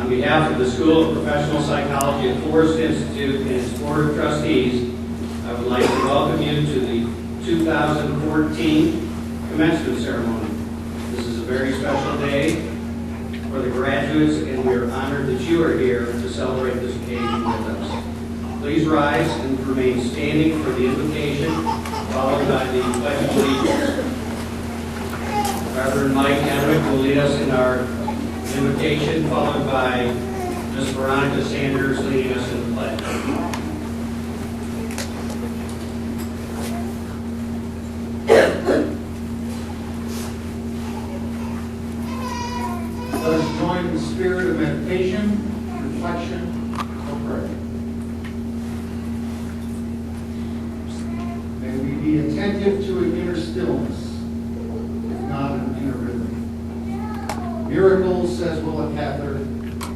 On behalf of the School of Professional Psychology at Forest Institute and its Board of Trustees, I would like to welcome you to the 2014 Commencement Ceremony. This is a very special day for the graduates, and we are honored that you are here to celebrate this occasion with us. Please rise and remain standing for the invocation, followed by the Pledge of Allegiance. Reverend Mike Henwick will lead us in our invocation, followed by Ms. Veronica Sanders leading us in the pledge. Let us join in the spirit of meditation, reflection, or prayer. May we be attentive to an inner stillness, if not an inner rhythm. Miracles, says Willa Cather,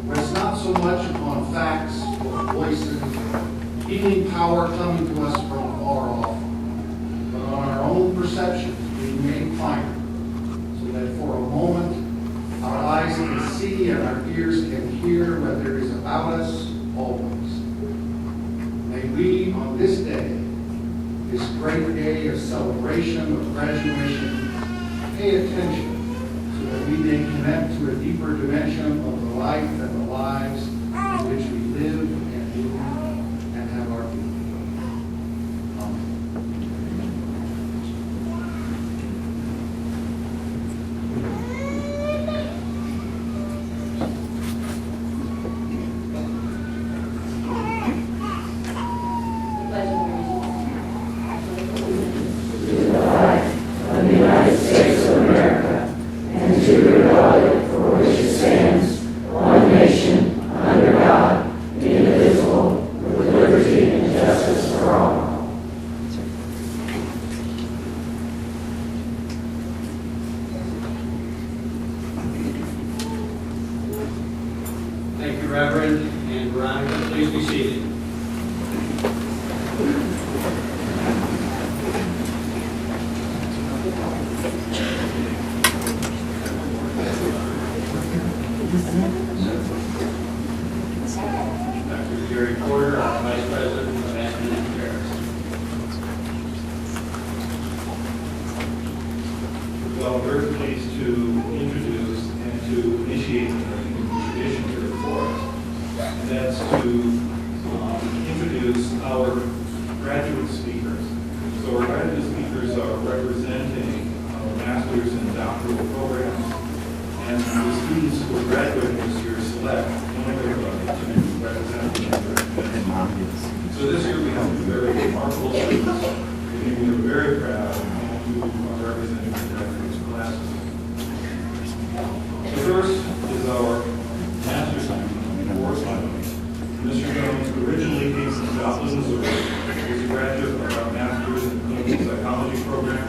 rest not so much upon facts or voices, healing power coming to us from far off, but on our own perceptions being made finer, so that for a moment our eyes can see and our ears can hear what there is about us always. May we, on this day, this great day of celebration, of graduation, pay attention so that we may connect to a deeper dimension of the life and the lives in which we live and move and have our being. Amen. Thank you, Reverend and Veronica. Please be seated. Dr. Jerry Porter, our Vice President of Academic Affairs. Well, we're pleased to introduce and to initiate a tradition here for us. And that's to introduce our graduate speakers. So our graduate speakers are representing our master's and doctoral programs. And the students who are graduating this year select one of their to represent them. So this year we have some very remarkable students. And we are very proud who are representing the graduate classes. The first is our master's student, Forrest Jones. Mr. Jones originally came from Joplin, Missouri. He was a graduate of our master's in clinical psychology program.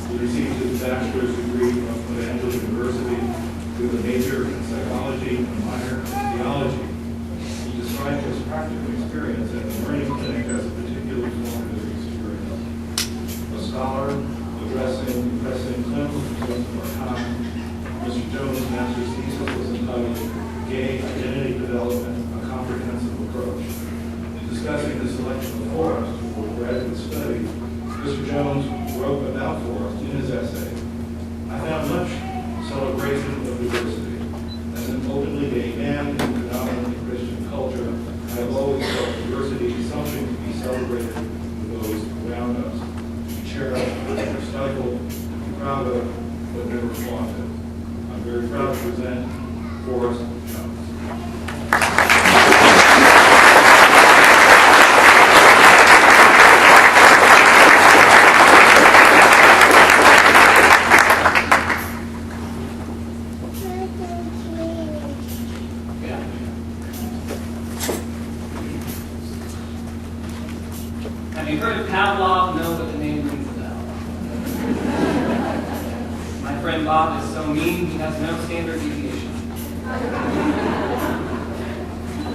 He received his bachelor's degree from Evangel University with a major in psychology and a minor in theology. He described his practical experience at the learning clinic as a particularly formative experience. A scholar addressing clinical concerns of our time, Mr. Jones' master's thesis was entitled Gay Identity Development, a Comprehensive Approach. In discussing the selection of Forrest for graduate study, Mr. Jones wrote about Forrest in his essay. I found much celebration of diversity. As an openly gay man in predominantly Christian culture, I have always felt diversity is something to be celebrated with those around us. We cherish, we're stifled, we're proud of, but never flaunted. I'm very proud to present Forrest Jones. Have you heard of Pavlov? No, but the name rings a bell. My friend Bob is so mean, he has no standard deviation.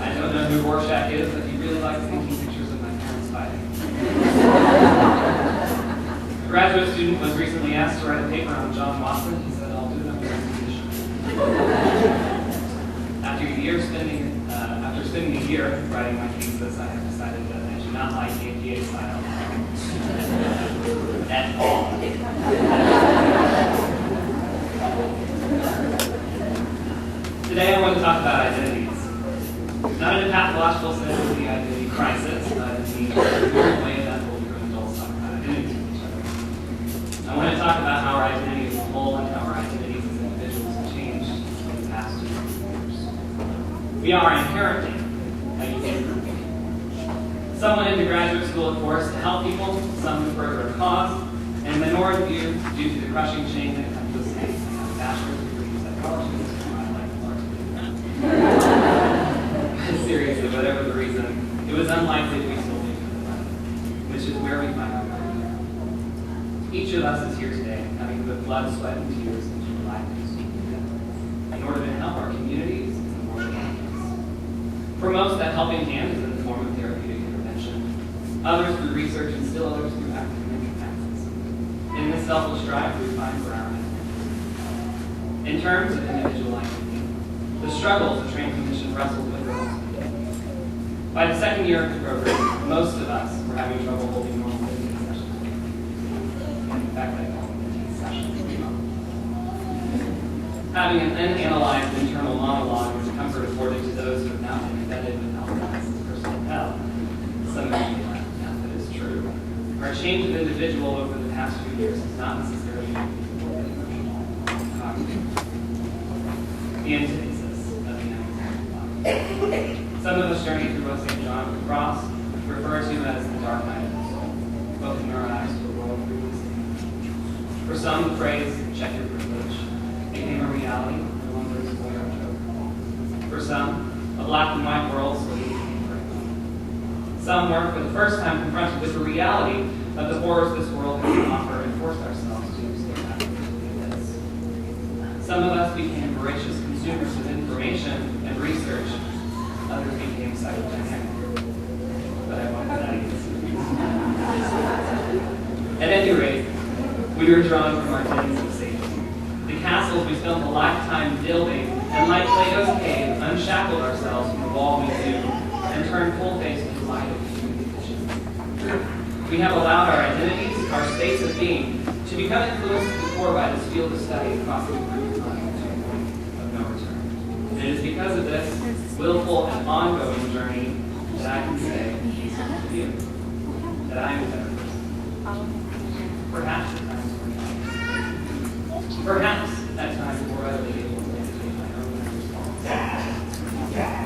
I don't know who Rorschach is, but he really likes taking pictures of my parents fighting. A graduate student was recently asked to write a paper on John Watson. He said, I'll do it under his condition. After he after spending a year writing my thesis, I have decided that I do not like the MBA style at all. Today I want to talk about identities. Not in a pathological sense of the identity crisis, but in the weird way that older adults talk about identities with each other. I want to talk about how our identity as a whole and how our identities as individuals have changed in the past 2 years. We are inherently a unique group. Some went into graduate school, of course, to help people, some to further a cause, and a minority of you due to the crushing shame that comes with saying I have a bachelor's degree in psychology. Seriously, whatever the reason, it was unlikely to be solely for the money, which is where we find our value. Each of us is here today, having put blood, sweat, and tears into a life that is together in order to help our communities and the world around us. For most, that helping hand is in the form of therapeutic intervention, others through research, and still others through academic activism. In this selfless drive, we find for our identity. In terms of individual identity, the struggles the trans commission wrestled with are also beginning. By the second year of the program, most of us were having trouble holding normal thinking sessions. In fact, I call them thinking sessions. Having an unanalyzed internal monologue is a comfort afforded to those who have not been embedded with alcoholism personal hell. Some of you may laugh, now that is true. Our change of individual over the past few years has not necessarily been cognitive. The antithesis of the anti-life. Some of us journey through what St. John of the Cross referred to as the dark night of the soul, opening our eyes to a world previously. For some, the phrase, check your privilege, became a reality, no longer is a boy or joke. For some, a black and white world slowly became curriculum. Some were, for the first time, confronted with the reality of the horrors this world has to offer and forced ourselves to stay back into the abyss. Some of us became voracious consumers of information and research. Others became psychodynamic. But I won't go that easy. At any rate, we were drawn from our dens of safety. The castles we spent a lifetime building, and like Plato's cave, unshackled ourselves from the wall we knew, and turned full face to the light of human condition. We have allowed our identities, our states of being, to become influenced at the core by this field of study across the group line to a point of no return. And it is because of this willful and ongoing journey that I can say to you that I am a better person. Perhaps at times more not. Perhaps at times more readily able to maintain my own responsibilities.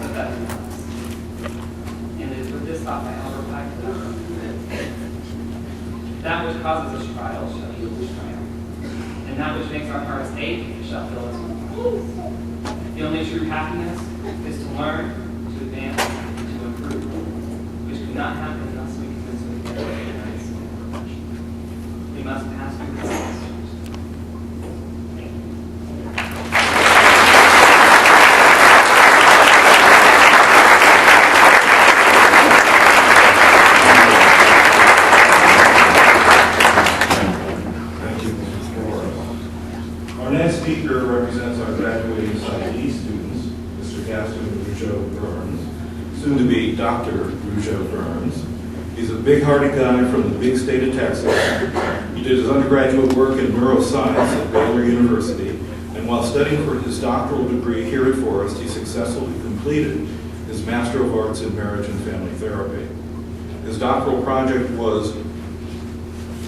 But that's not us. And it is with this thought by Albert Pike that I wrote that which causes us trials shall yield us triumph, and that which makes our hearts ache shall fill us with joy. The only true happiness is to learn, to advance, and to improve, which could not happen unless we commence with the nice perfection. We must pass through the process. Thank you. Our next speaker represents our graduating Psych E students, Mr. Gaston Rougeau-Burns, soon to be Dr. Rougeau-Burns. He's a big-hearted guy from the big state of Texas. He did his undergraduate work in neuroscience at Baylor University, and while studying for his doctoral degree here at Forest, he successfully completed his Master of Arts in Marriage and Family Therapy. His doctoral project was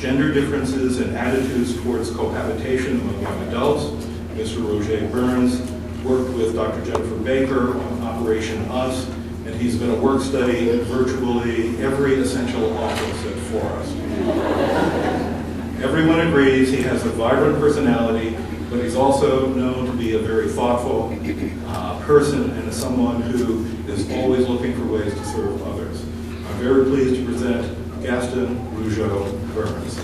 Gender Differences and Attitudes Towards Cohabitation Among Young Adults. Mr. Rougeau-Burns worked with Dr. Jennifer Baker on Operation Us, and he's been a work study in virtually every essential office at Forest. Everyone agrees he has a vibrant personality, but he's also known to be a very thoughtful person and someone who is always looking for ways to serve others. I'm very pleased to present Gaston Rougeau-Burns.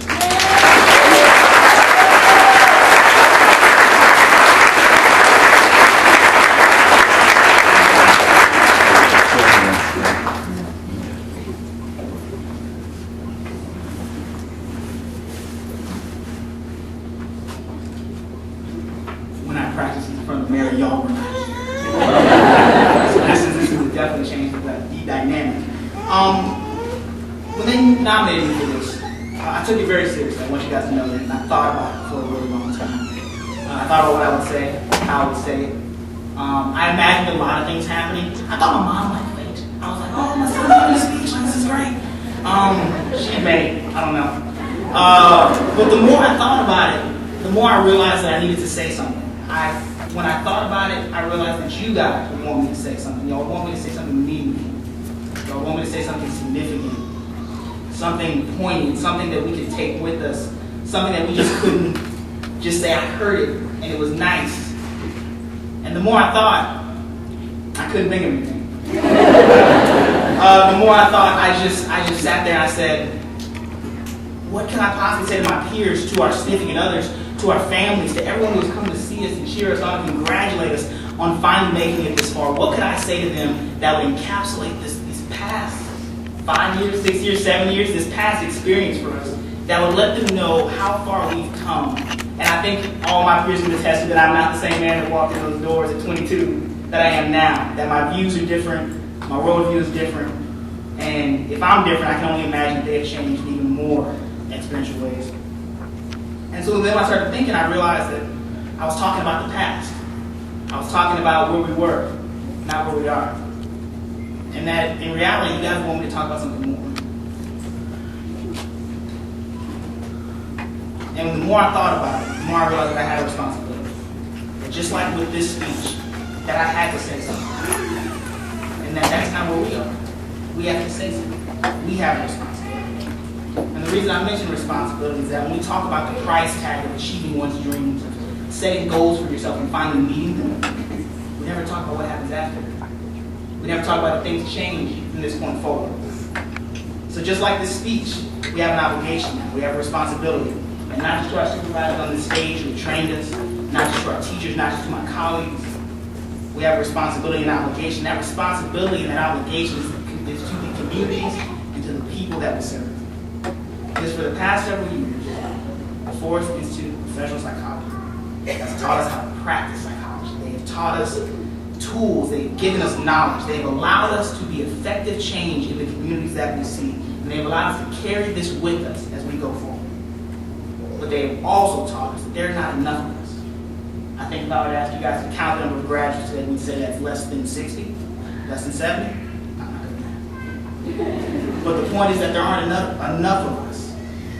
When I practiced in front of Mary, y'all were not here. When they nominated me for this, I took it very seriously. I want you guys to know that, and I thought about it for a really long time. I thought about what I would say, how I would say it. I imagined a lot of things happening. I thought my mom might faint. I was like, oh, my son's giving a speech, like, this is great. She may, I don't know. But the more I thought about it, the more I realized that I needed to say something. When I thought about it, I realized that you guys would want me to say something. Y'all want me to say something meaningful. Y'all want me to say something significant, something poignant, something that we could take with us, something that we just couldn't just say, I heard it, and it was nice. And the more I thought, I couldn't think of anything. The more I thought, I just sat there and I said, what can I possibly say to my peers, to our significant others, to our families, to everyone who's come to see us and cheer us on and congratulate us on finally making it this far? What could I say to them that would encapsulate these past 5 years, 6 years, 7 years, this past experience for us, that would let them know how far we've come? And I think all my peers can attest to that I'm not the same man that walked in those doors at 22 that I am now, that my views are different, my worldview is different, and if I'm different, I can only imagine that they've changed in even more experiential ways. And so then when I started thinking, I realized that I was talking about the past. I was talking about where we were, not where we are. And that in reality, you guys want me to talk about something more. And the more I thought about it, the more I realized that I had a responsibility. And just like with this speech, that I had to say something. And that's not where we are. We have to say something. We have a responsibility. And the reason I mention responsibility is that when we talk about the price tag of achieving one's dreams, of setting goals for yourself and finally meeting them, we never talk about what happens after. We never talk about if things change from this point forward. So just like this speech, we have an obligation now. We have a responsibility. And not just to our supervisors on the stage who trained us, not just to our teachers, not just to my colleagues. We have a responsibility and obligation. That responsibility and that obligation is to the communities and to the people that we serve. Because for the past several years, the Forrest Institute of Professional Psychology has taught us how to practice psychology. They have taught us tools, they've given us knowledge, they've allowed us to be effective change in the communities that we see, and they've allowed us to carry this with us as we go forward. But they have also taught us that there's not enough of us. I think if I would ask you guys to count the number of graduates today, we'd say that's less than 60, less than 70. I'm not doing that. But the point is that there aren't enough of us.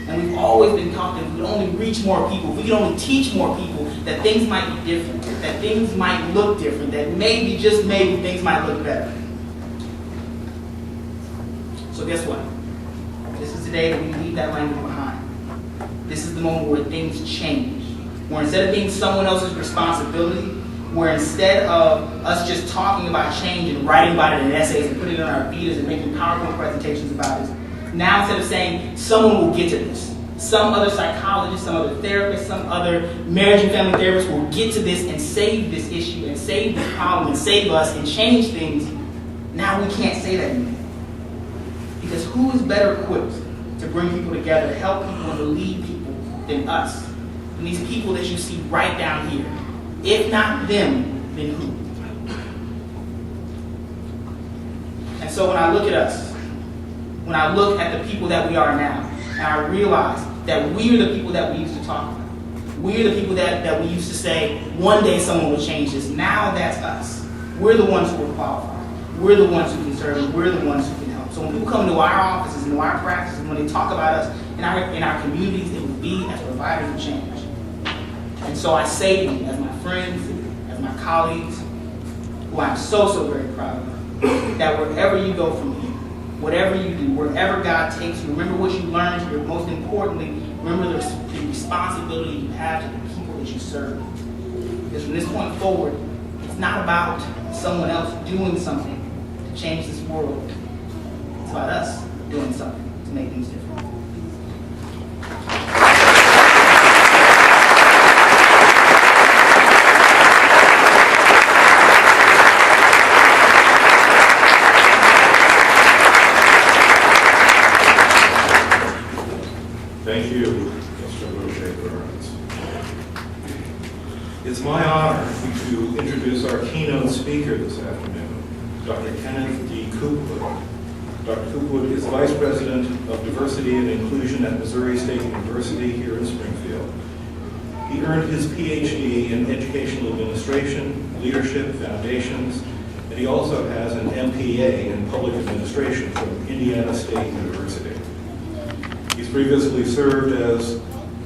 And we've always been taught that if we could only reach more people, if we could only teach more people, that things might be different, that things might look different, that maybe, just maybe, things might look better. So guess what? This is the day that we leave that language behind. This is the moment where things change. Where instead of being someone else's responsibility, where instead of us just talking about change and writing about it in essays and putting it on our Vitas and making PowerPoint presentations about it, now instead of saying someone will get to this, some other psychologist, some other therapist, some other marriage and family therapist will get to this and save this issue and save this problem and save us and change things, now we can't say that anymore. Because who is better equipped to bring people together, to help people and to lead people than us? And these people that you see right down here. If not them, then who? And so when I look at us, when I look at the people that we are now, and I realize that we are the people that we used to talk about. We are the people that we used to say, one day someone will change this. Now that's us. We're the ones who are qualified. We're the ones who can serve. We're the ones who can help. So when people come into our offices, into our practices, when they talk about us in our communities, it will be as providers of change. And so I say to you, as my friends, as my colleagues, who I'm so very proud of, that wherever you go from here, whatever you do, wherever God takes you, remember what you learned here. Most importantly, remember the responsibility you have to the people that you serve. Because from this point forward, it's not about someone else doing something to change this world. It's about us doing something to make things different. Thank you, Mr. Roche-Burns. It's my honor to introduce our keynote speaker this afternoon, Dr. Kenneth D. Coopler. Dr. Coopwood is Vice President of Diversity and Inclusion at Missouri State University here in Springfield. He earned his PhD in Educational Administration, Leadership, Foundations, and he also has an MPA in Public Administration from Indiana State University. He's previously served as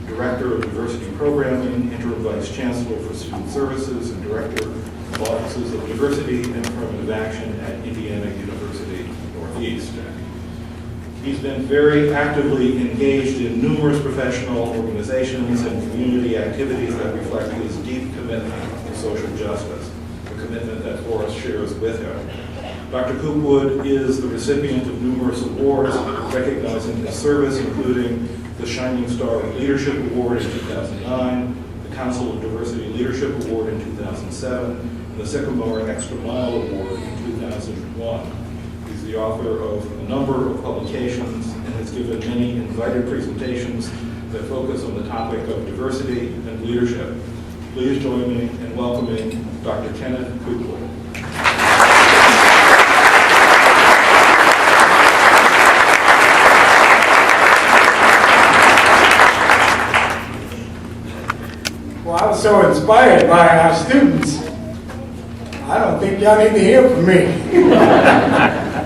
Director of Diversity Programming, Interim Vice Chancellor for Student Services, and Director of Offices of Diversity and Affirmative Action at Indiana University Northeast. He's been very actively engaged in numerous professional organizations and community activities that reflect his deep commitment to social justice, a commitment that Forrest shares with him. Dr. Coopwood is the recipient of numerous awards recognizing his service, including the Shining Star of Leadership Award in 2009, the Council of Diversity Leadership Award in 2007, and the Sycamore Extra Mile Award in 2001. He's the author of a number of publications and has given many invited presentations that focus on the topic of diversity and leadership. Please join me in welcoming Dr. Kenneth Coopwood. Well, I was so inspired by our students. I don't think y'all need to hear from me.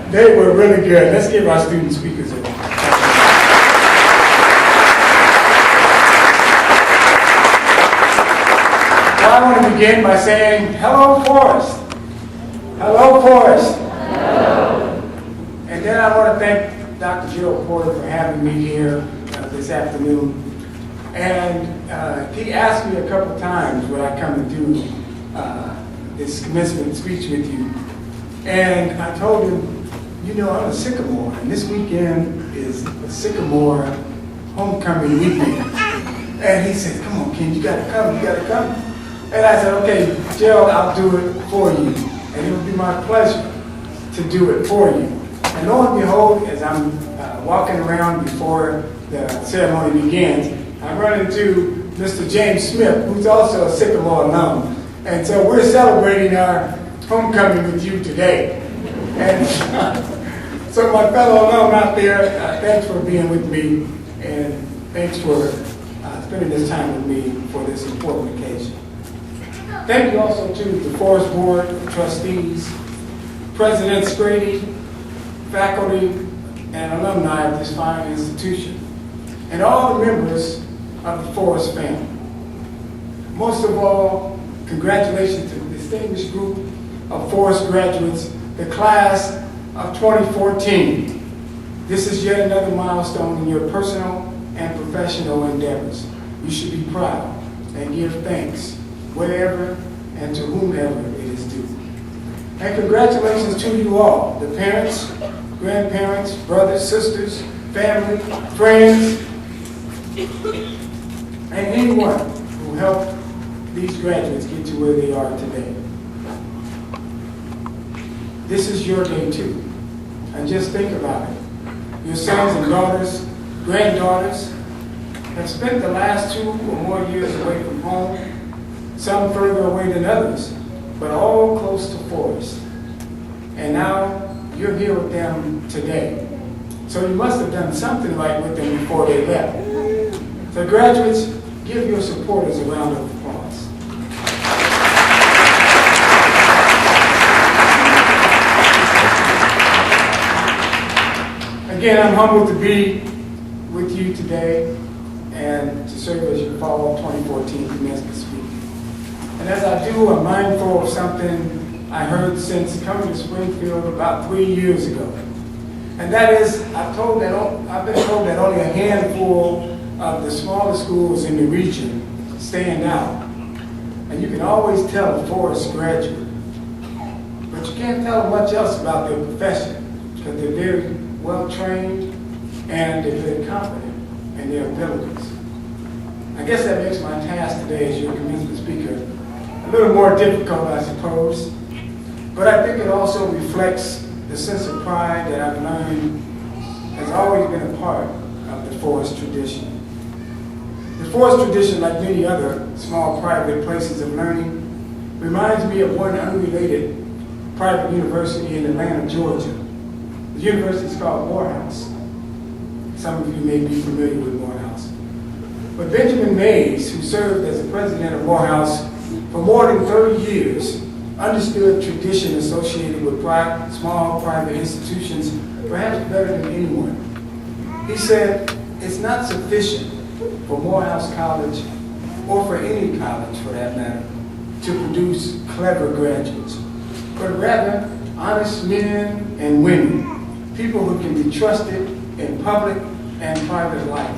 They were really good. Let's give our student speakers a round. Well, I want to begin by saying, hello, Forrest. Hello, Forrest. Hello. And then I want to thank Dr. Jill Porter for having me here this afternoon. And he asked me a couple times would I come and do this commencement speech with you. And I told him, you know, I'm a Sycamore, and this weekend is a Sycamore homecoming weekend. And he said, come on, Ken, you gotta come, you gotta come. And I said, okay, Jill, I'll do it for you. And it will be my pleasure to do it for you. And lo and behold, as I'm walking around before the ceremony begins, I run into Mr. James Smith, who's also a Sycamore alum. And so we're celebrating our homecoming with you today. And so my fellow alum out there, thanks for being with me, and thanks for spending this time with me for this important occasion. Thank you also to the Forrest Board of Trustees, President Scrady, faculty, and alumni of this fine institution, and all the members of the Forrest family. Most of all, congratulations to the distinguished group of Forrest graduates, the class of 2014. This is yet another milestone in your personal and professional endeavors. You should be proud and give thanks wherever and to whomever it is due. And congratulations to you all, the parents, grandparents, brothers, sisters, family, friends, and anyone who helped these graduates get to where they are today. This is your day too. And just think about it. Your sons and daughters, granddaughters, have spent the last 2 or more years away from home, some further away than others, but all close to Forrest. And now you're here with them today. So you must have done something right with them before they left. So graduates, give your supporters a round of applause. Again, I'm humbled to be with you today and to serve as your fall 2014 commencement speaker. And as I do, I'm mindful of something I heard since coming to Springfield about 3 years ago. And that is, I've been told that only a handful of the smaller schools in the region stand out. And you can always tell a Forrest graduate. But you can't tell them much else about their profession, because they're very well trained and they're very confident in their abilities. I guess that makes my task today as your commencement speaker a little more difficult, I suppose. But I think it also reflects the sense of pride that I've learned has always been a part of the Forrest tradition. The Forrest tradition, like many other small private places of learning, reminds me of one unrelated private university in Atlanta, Georgia, The university is called Morehouse. Some of you may be familiar with Morehouse. But Benjamin Mays, who served as the president of Morehouse for more than 30 years, understood tradition associated with small private institutions perhaps better than anyone. He said, it's not sufficient for Morehouse College, or for any college for that matter, to produce clever graduates, but rather honest men and women, people who can be trusted in public and private life,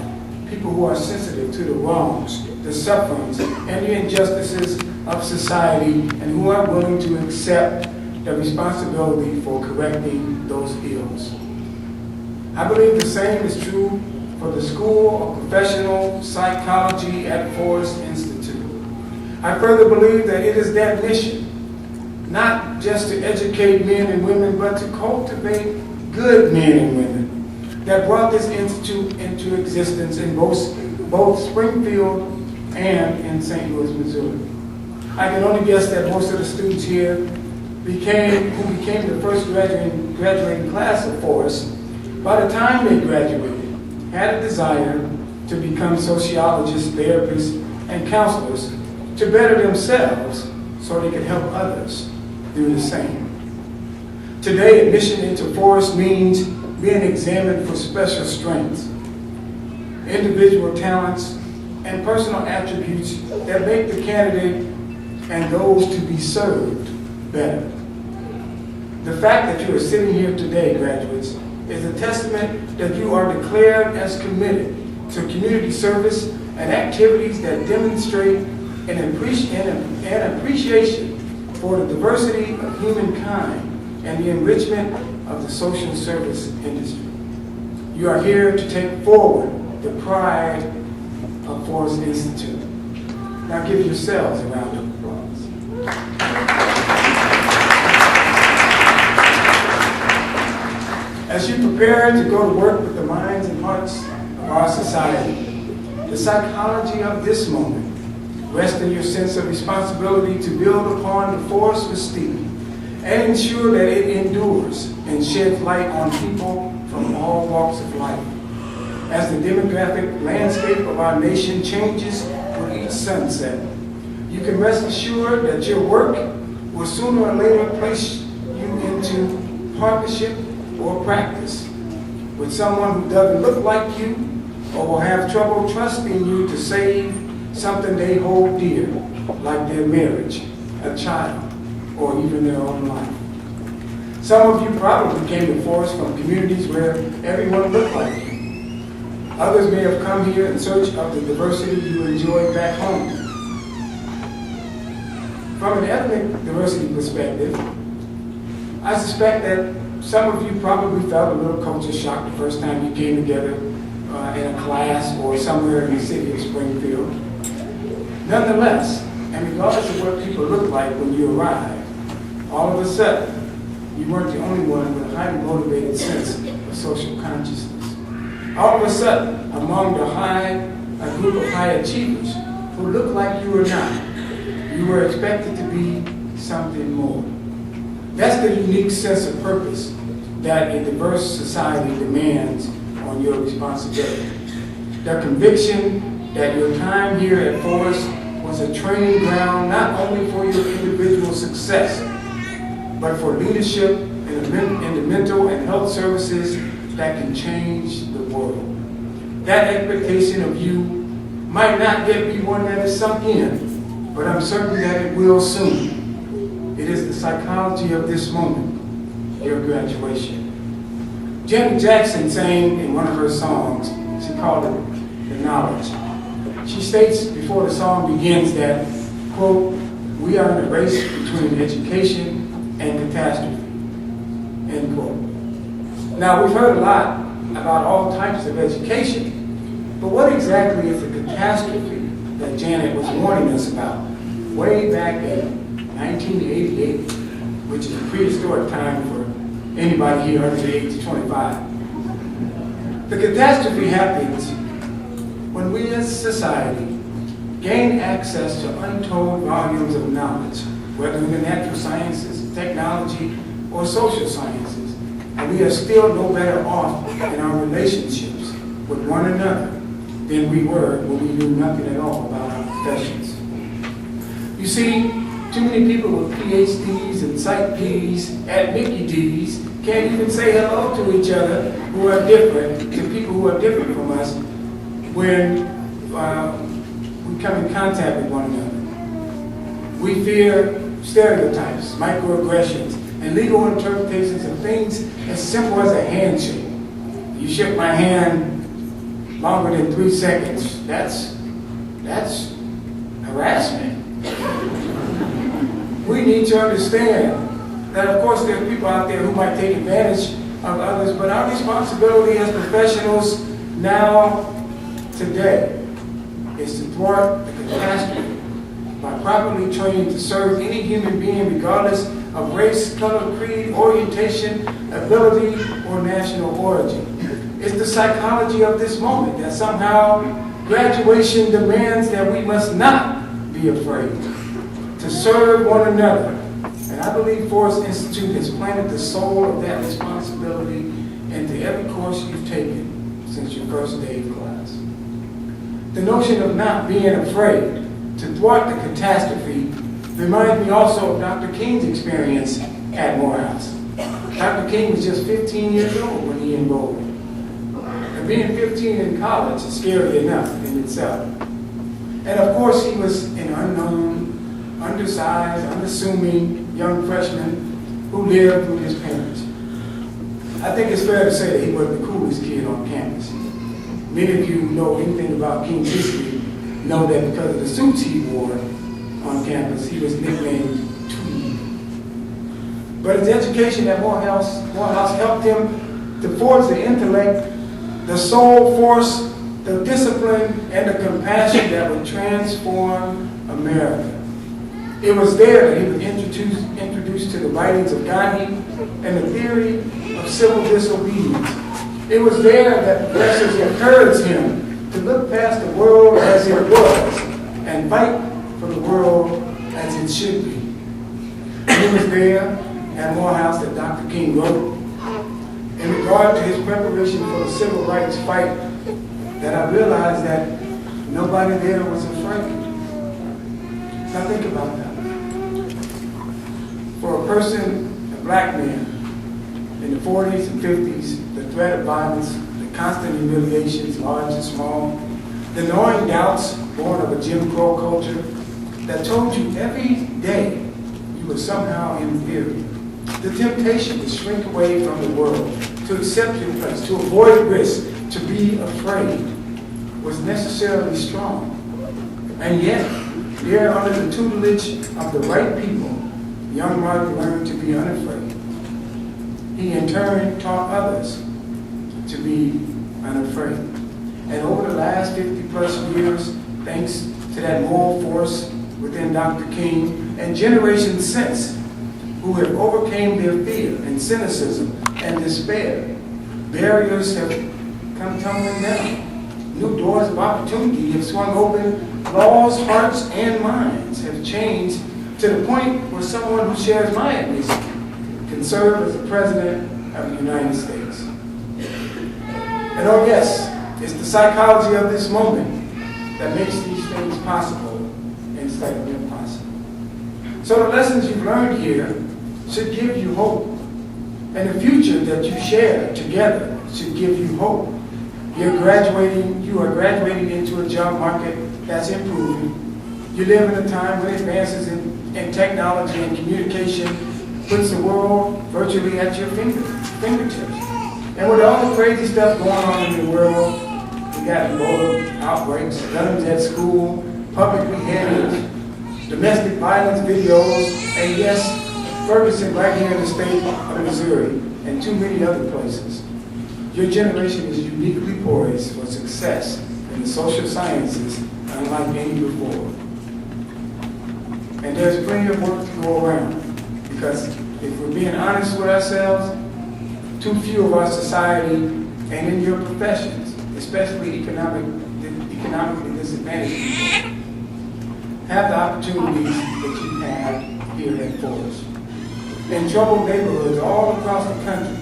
people who are sensitive to the wrongs, the sufferings, and the injustices of society, and who are willing to accept the responsibility for correcting those ills. I believe the same is true for the School of Professional Psychology at Forest Institute. I further believe that it is that mission, not just to educate men and women, but to cultivate good men and women, that brought this institute into existence in both Springfield and in St. Louis, Missouri. I can only guess that most of the students here who became the first graduating class of Forest, by the time they graduated, had a desire to become sociologists, therapists, and counselors to better themselves so they could help others do the same. Today, admission into Forest means being examined for special strengths, individual talents, and personal attributes that make the candidate and those to be served better. The fact that you are sitting here today, graduates, is a testament that you are declared as committed to community service and activities that demonstrate an appreciation for the diversity of humankind and the enrichment of the social service industry. You are here to take forward the pride of Forest Institute. Now give yourselves a round of applause. As you prepare to go to work with the minds and hearts of our society, the psychology of this moment rests in your sense of responsibility to build upon the Forest mystique and ensure that it endures and sheds light on people from all walks of life. As the demographic landscape of our nation changes with each sunset, you can rest assured that your work will sooner or later place you into partnership or practice with someone who doesn't look like you or will have trouble trusting you to save something they hold dear, like their marriage, a child, or even their own life. Some of you probably came to Forest from communities where everyone looked like you. Others may have come here in search of the diversity you enjoy back home. From an ethnic diversity perspective, I suspect that some of you probably felt a little culture shock the first time you came together in a class or somewhere in the city of Springfield. Nonetheless, and regardless of what people look like when you arrived, all of a sudden, you weren't the only one with a highly motivated sense of social consciousness. All of a sudden, among a group of high achievers who looked like you or not, you were expected to be something more. That's the unique sense of purpose that a diverse society demands on your responsibility. The conviction that your time here at Forest was a training ground not only for your individual success, but for leadership in the mental and health services that can change the world. That expectation of you might not yet be one that is sunk in, but I'm certain that it will soon. It is the psychology of this moment, your graduation. Janet Jackson sang in one of her songs, she called it The Knowledge. She states before the song begins that, quote, we are in a race between education and catastrophe, end quote. Now, we've heard a lot about all types of education, but what exactly is the catastrophe that Janet was warning us about way back in 1988, which is a prehistoric time for anybody here under the age of 25. The catastrophe happens when we as a society gain access to untold volumes of knowledge, whether in the natural sciences, technology, or social sciences, and we are still no better off in our relationships with one another than we were when we knew nothing at all about our professions. You see, too many people with PhDs and Psych Ps at Mickey D's can't even say hello to each other who are different, to people who are different from us when we come in contact with one another. We fear stereotypes, microaggressions, and legal interpretations of things as simple as a handshake. You shake my hand longer than 3 seconds. That's harassment. We need to understand that, of course, there are people out there who might take advantage of others, but our responsibility as professionals now, today, is to thwart the catastrophe by properly trained to serve any human being regardless of race, color, creed, orientation, ability, or national origin. It's the psychology of this moment that somehow graduation demands that we must not be afraid to serve one another. And I believe Forrest Institute has planted the soul of that responsibility into every course you've taken since your first day of class. The notion of not being afraid to thwart the catastrophe reminds me also of Dr. King's experience at Morehouse. Dr. King was just 15 years old when he enrolled. And being 15 in college is scary enough in itself. And of course, he was an unknown, undersized, unassuming young freshman who lived with his parents. I think it's fair to say that he wasn't the coolest kid on campus. Many of you know anything about King's history know that because of the suits he wore on campus, he was nicknamed Tweed. But his education at Morehouse helped him to forge the intellect, the soul force, the discipline, and the compassion that would transform America. It was there that he was introduced to the writings of Gandhi and the theory of civil disobedience. It was there that professors encouraged him to look past the world as it was and fight for the world as it should be. And it was there at Morehouse that Dr. King wrote in regard to his preparation for the civil rights fight that I realized that nobody there was afraid. Now think about that. For a person, a black man, in the 40s and 50s, the threat of violence, the constant humiliations, large and small, the gnawing doubts born of a Jim Crow culture that told you every day you were somehow inferior. The temptation to shrink away from the world, to accept your place, to avoid risk, to be afraid, was necessarily strong. And yet, there under the tutelage of the right people, young Martin learned to be unafraid. He in turn taught others to be unafraid. And over the last 50 plus years, thanks to that moral force within Dr. King and generations since, who have overcame their fear and cynicism and despair, barriers have come tumbling down. New doors of opportunity have swung open. Laws, hearts, and minds have changed to the point where someone who shares my ethnicity can serve as the President of the United States. And oh yes, it's the psychology of this moment that makes these things possible instead of impossible. So the lessons you've learned here should give you hope. And the future that you share together should give you hope. You are graduating into a job market that's improving. You live in a time when advances in technology and communication puts the world virtually at your fingertips. And with all the crazy stuff going on in the world, we got Ebola outbreaks, guns at school, public beheadings, domestic violence videos, and yes, Ferguson right here in the state of Missouri, and too many other places. Your generation is uniquely poised for success in the social sciences unlike any before. And there's plenty of work to go around, because if we're being honest with ourselves, too few of our society and in your professions, especially economically disadvantaged people, have the opportunities that you have here at Forrest. In troubled neighborhoods all across the country,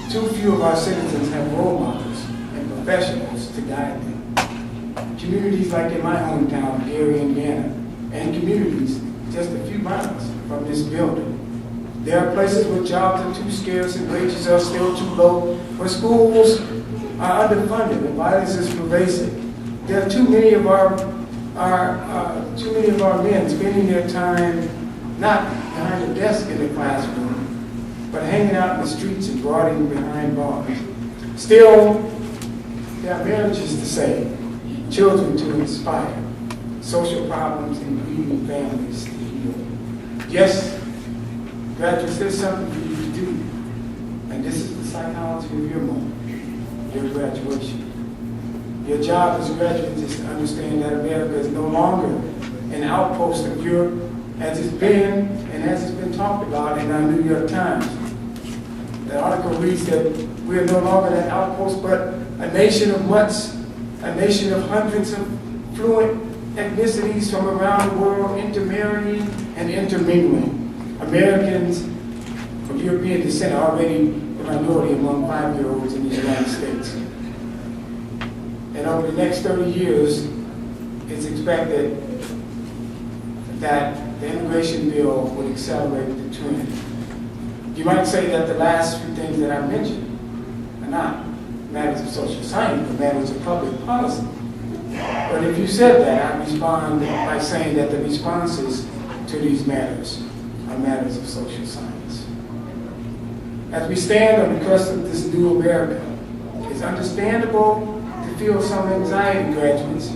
too few of our citizens have role models and professionals to guide them. Communities like in my hometown, Gary, Indiana, and communities just a few miles from this building. There are places where jobs are too scarce and wages are still too low, where schools are underfunded and violence is pervasive. There are too many of our men spending their time not behind a desk in the classroom, but hanging out in the streets and brooding behind bars. Still, there are marriages to save, children to inspire, social problems and grieving families to heal. Yes, graduates, there's something for you to do, and this is the psychology of your moment, your graduation. Your job as a graduate is to understand that America is no longer an outpost of Europe as it's been and as it's been talked about in our New York Times. The article reads that we are no longer that outpost, but a nation of mutts, a nation of hundreds of fluent ethnicities from around the world intermarrying and intermingling. Americans of European descent are already a minority among 5-year-olds in the United States. And over the next 30 years, it's expected that the immigration bill would accelerate the trend. You might say that the last few things that I mentioned are not matters of social science, but matters of public policy. But if you said that, I respond by saying that the responses to these matters are matters of social science. As we stand on the cusp of this new America, it's understandable to feel some anxiety, graduates.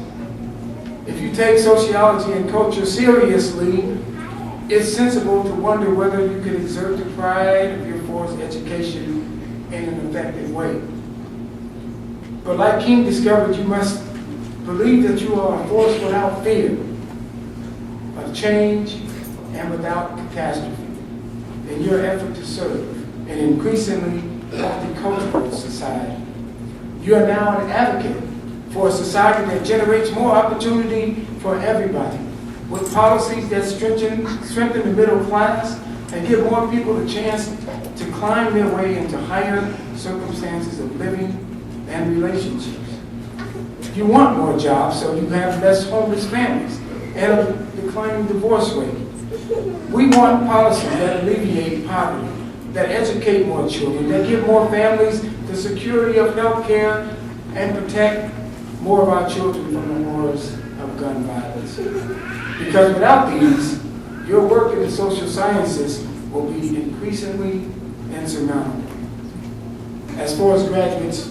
If you take sociology and culture seriously, it's sensible to wonder whether you can exert the pride of your forced education in an effective way. But like King discovered, you must believe that you are a force without fear of change and without catastrophe in your effort to serve an increasingly multicultural society. You are now an advocate for a society that generates more opportunity for everybody, with policies that strengthen the middle class and give more people the chance to climb their way into higher circumstances of living and relationships. You want more jobs so you have less homeless families and a declining divorce rate. We want policies that alleviate poverty, that educate more children, that give more families the security of health care and protect more of our children from the horrors of gun violence. Because without these, your work in the social sciences will be increasingly insurmountable. As far as graduates,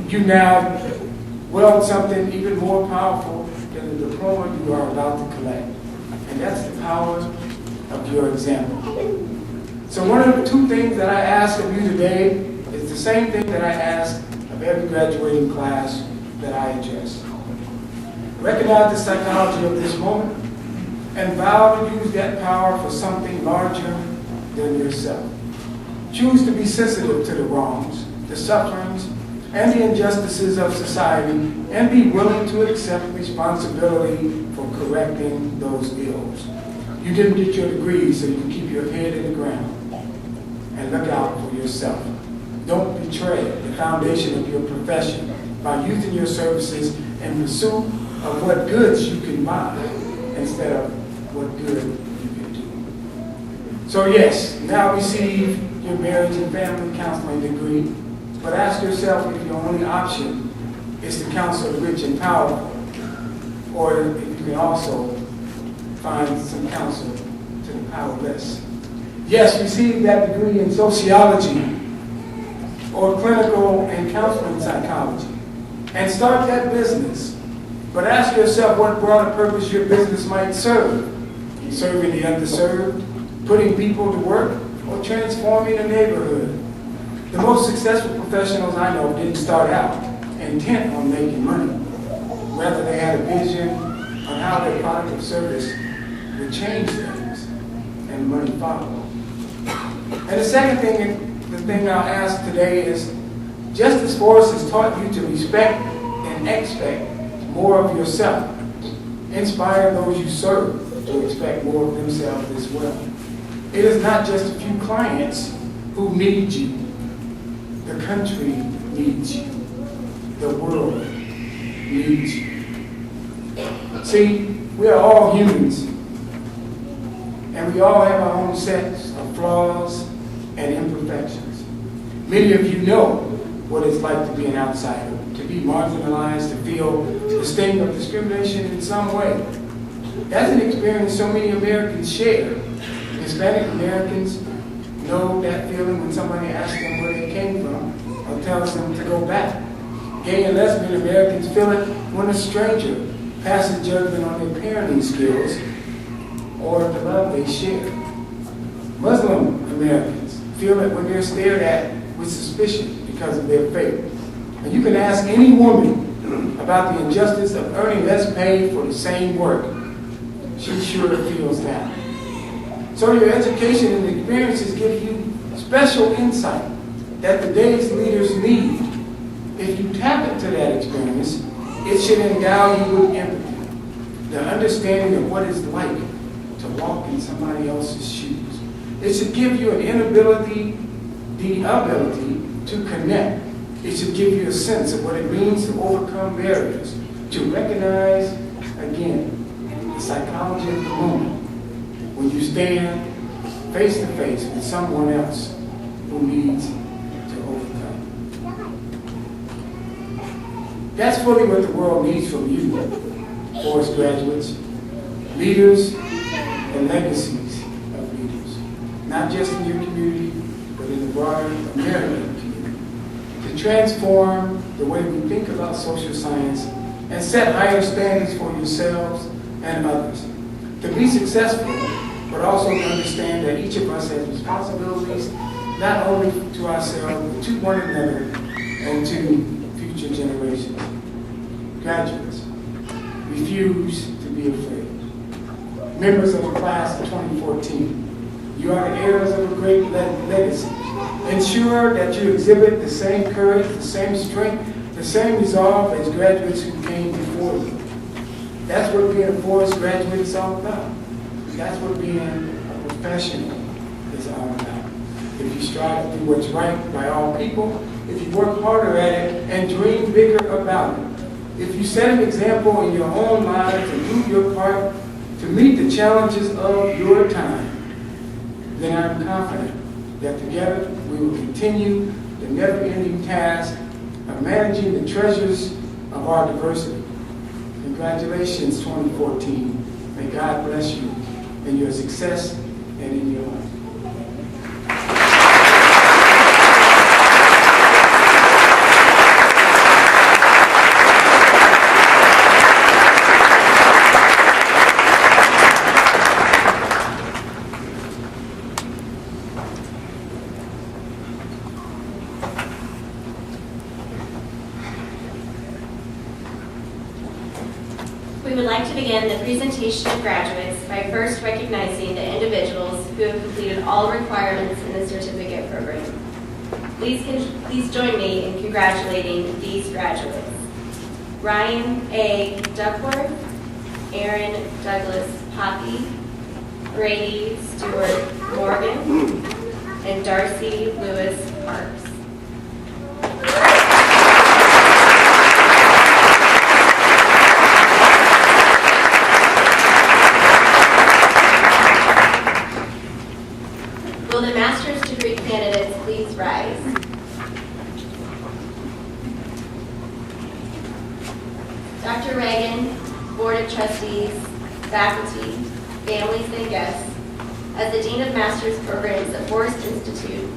you now wield something even more powerful than the diploma you are about to collect. And that's the power of your example. So one of the two things that I ask of you today is the same thing that I ask of every graduating class that I address. Recognize the psychology of this moment and vow to use that power for something larger than yourself. Choose to be sensitive to the wrongs, the sufferings, and the injustices of society, and be willing to accept responsibility for correcting those ills. You didn't get your degree, so you can keep your head in the ground and look out for yourself. Don't betray the foundation of your profession by using your services in pursuit of what goods you can buy instead of what good you can do. So yes, now receive your marriage and family counseling degree, but ask yourself if your only option is to counsel the rich and powerful, or if you can also find some counsel to the powerless. Yes, receive that degree in sociology or clinical and counseling psychology, and start that business. But ask yourself what broader purpose your business might serve. Serving the underserved, putting people to work, or transforming a neighborhood. The most successful professionals I know didn't start out intent on making money. Rather, they had a vision on how their product or service would change things, and money followed. And the second thing, the thing I'll ask today is, just as Forrest has taught you to respect and expect more of yourself, inspire those you serve to expect more of themselves as well. It is not just a few clients who need you, The country needs you. The world needs you. See, we are all humans, and we all have our own sets of flaws and imperfections. Many of you know what it's like to be an outsider, to be marginalized, to feel the sting of discrimination in some way. That's an experience so many Americans share. Hispanic Americans know that feeling when somebody asks them where they came from or tells them to go back. Gay and lesbian Americans feel it when a stranger passes judgment on their parenting skills or the love they share. Muslim Americans feel it when they're stared at with suspicion because of their faith. And you can ask any woman about the injustice of earning less pay for the same work. She sure feels that. So your education and experiences give you special insight that today's leaders need. If you tap into that experience, it should endow you with empathy, the understanding of what it's like to walk in somebody else's shoes. It should give you the ability to connect. It should give you a sense of what it means to overcome barriers, to recognize, again, the psychology of the moment when you stand face to face with someone else who needs to overcome. That's fully what the world needs from you, Forest graduates, leaders and legacies of leaders, not just in your community, but in the broader American community, to transform the way we think about social science and set higher standards for yourselves and others. To be successful, but also to understand that each of us has responsibilities, not only to ourselves, but to one another and to future generations. Graduates, refuse to be afraid. Members of the class of 2014, you are the heirs of a great legacy. Ensure that you exhibit the same courage, the same strength, the same resolve as graduates who came before you. That's what being a Forest graduate is all about. That's what being a professional is all about. If you strive to do what's right by all people, if you work harder at it and dream bigger about it, if you set an example in your own lives and do your part to meet the challenges of your time, then I'm confident that together we will continue the never-ending task of managing the treasures of our diversity. Congratulations, 2014. May God bless you in your success and in your life. We would like to begin the presentation of graduates by first recognizing the individuals who have completed all requirements in the certificate program. Please join me in congratulating these graduates. Ryan A. Duckworth, Aaron Douglas Poppy, Brady Stewart Morgan, and Darcy Lewis Parks. Will the master's degree candidates please rise? Dr. Reagan, Board of Trustees, faculty, families, and guests, as the Dean of Master's Programs at Forest Institute,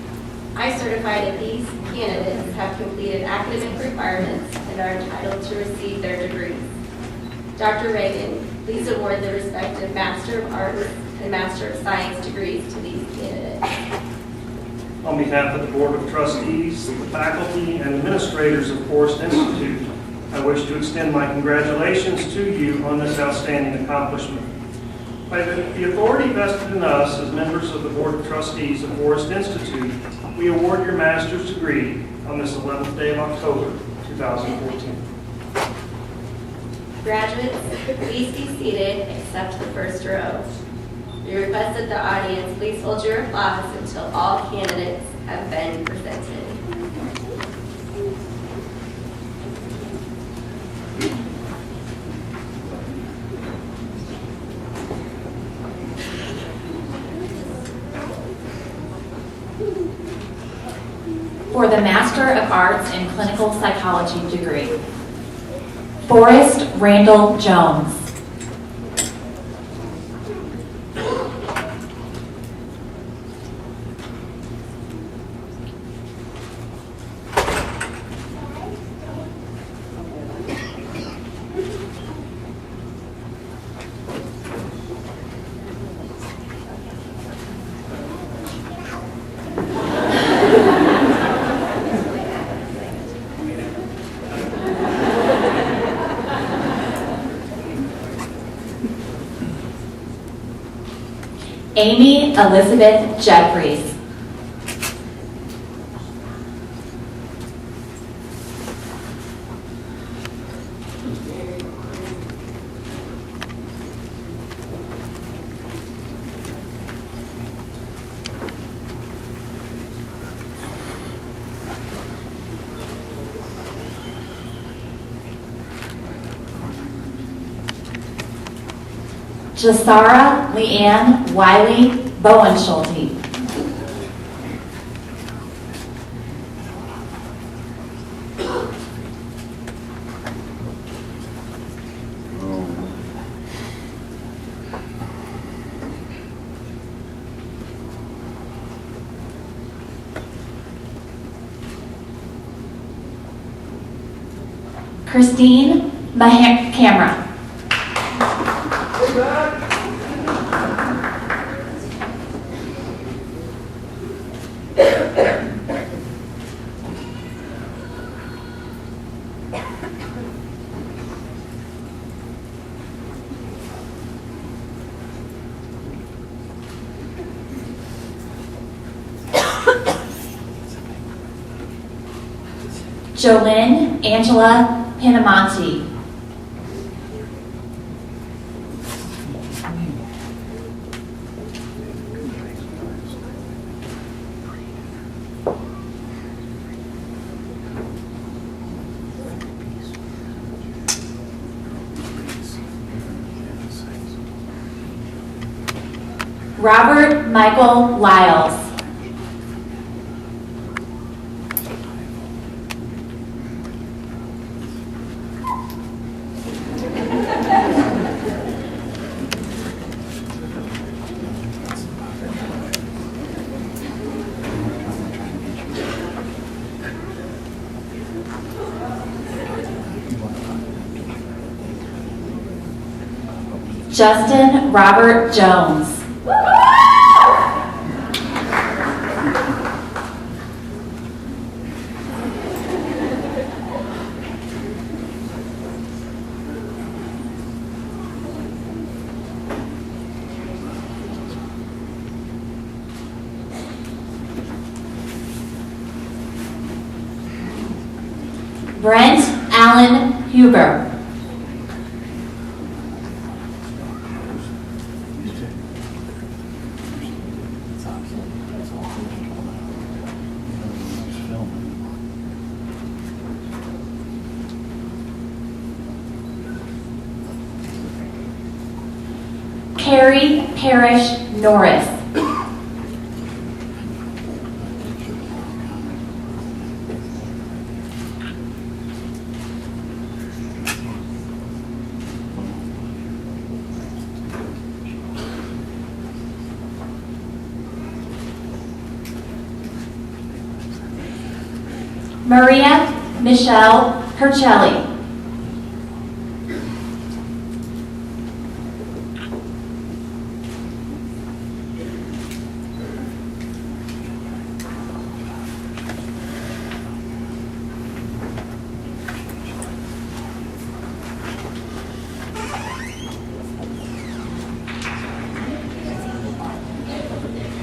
I certify that these candidates have completed academic requirements and are entitled to receive their degrees. Dr. Reagan, please award the respective Master of Arts and Master of Science degrees to these candidates. On behalf of the Board of Trustees, the faculty, and administrators of Forest Institute, I wish to extend my congratulations to you on this outstanding accomplishment. By the authority vested in us as members of the Board of Trustees of Forest Institute, we award your master's degree on this 11th day of October, 2014. Graduates, please be seated except the first row. We request that the audience please hold your applause until all candidates have been presented. for the Master of Arts in Clinical Psychology degree. Forrest Randall Jones. Amy Elizabeth Jeffries. Jasara Leanne Wiley Bowenschulte. Christine Camera. Jolynn Angela Pinamonti. Robert Michael Lyles. Justin Robert Jones. Brent Allen Huber. Carrie Parrish Norris. Maria Michelle Hercelli.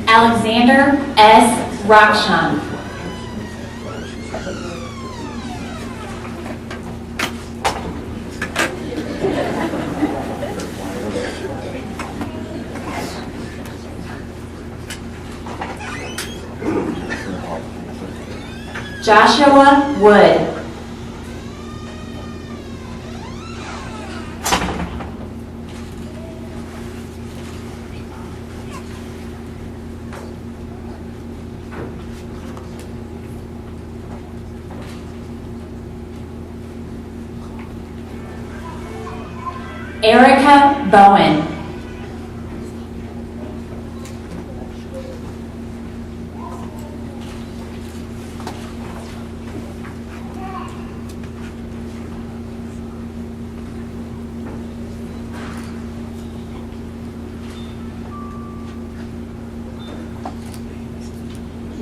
Alexander S. Raksham. Joshua Wood. Erica Bowen.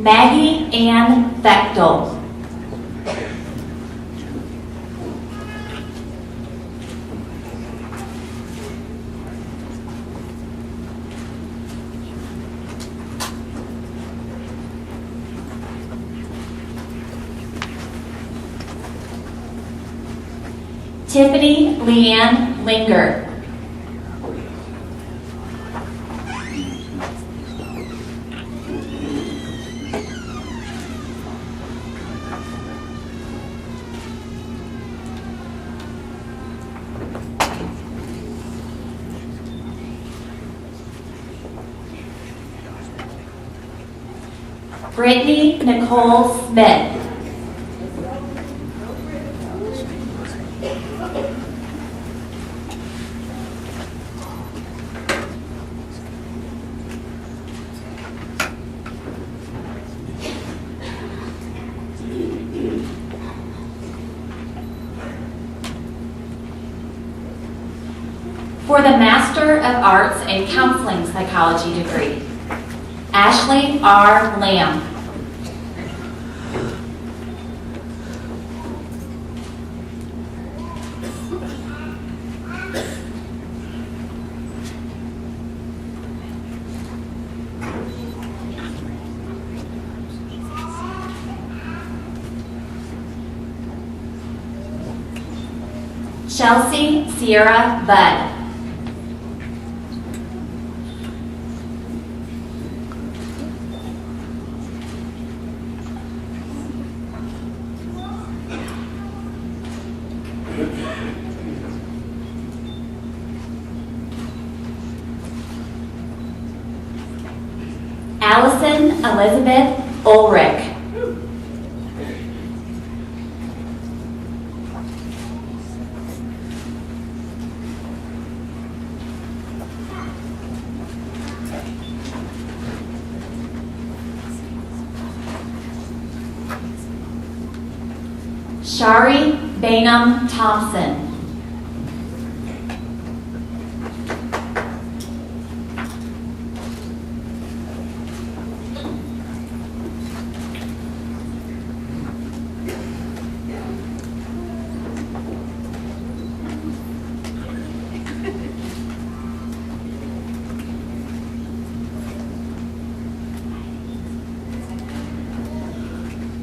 Maggie Ann Bechtel. Tiffany Leanne Linger. Brittany Nicole Smith. For the Master of Arts in Counseling Psychology degree, Ashley R. Lamb. Chelsea Sierra Budd. Allison Elizabeth Ulrich. Shari Bainum Thompson.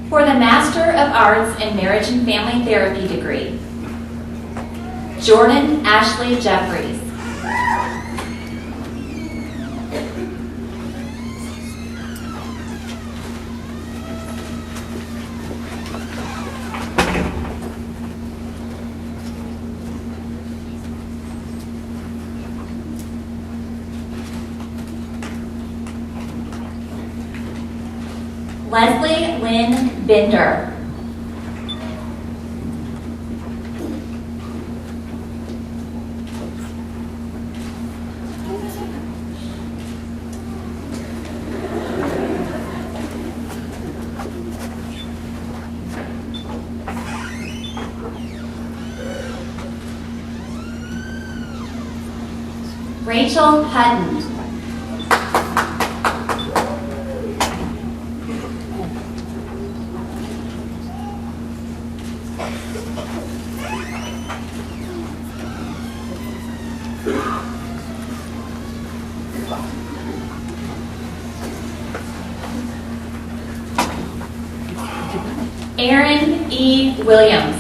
For the Master of Arts in Marriage and Family Therapy degree, Jordan Ashley Jeffries. Leslie Lynn Bender. Rachel Hutton. Aaron E. Williams.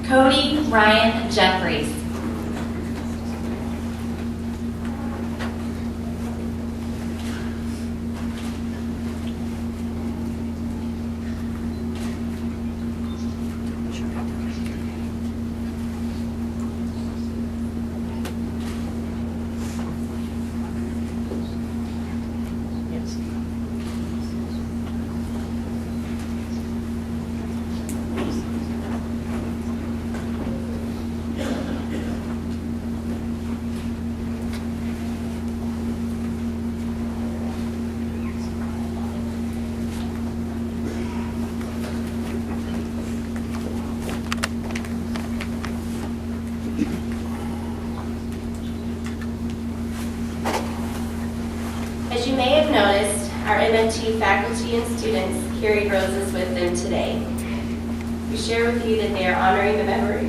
Cody Ryan Jeffries. Our MFT faculty and students carried roses with them today. We share with you that they are honoring the memory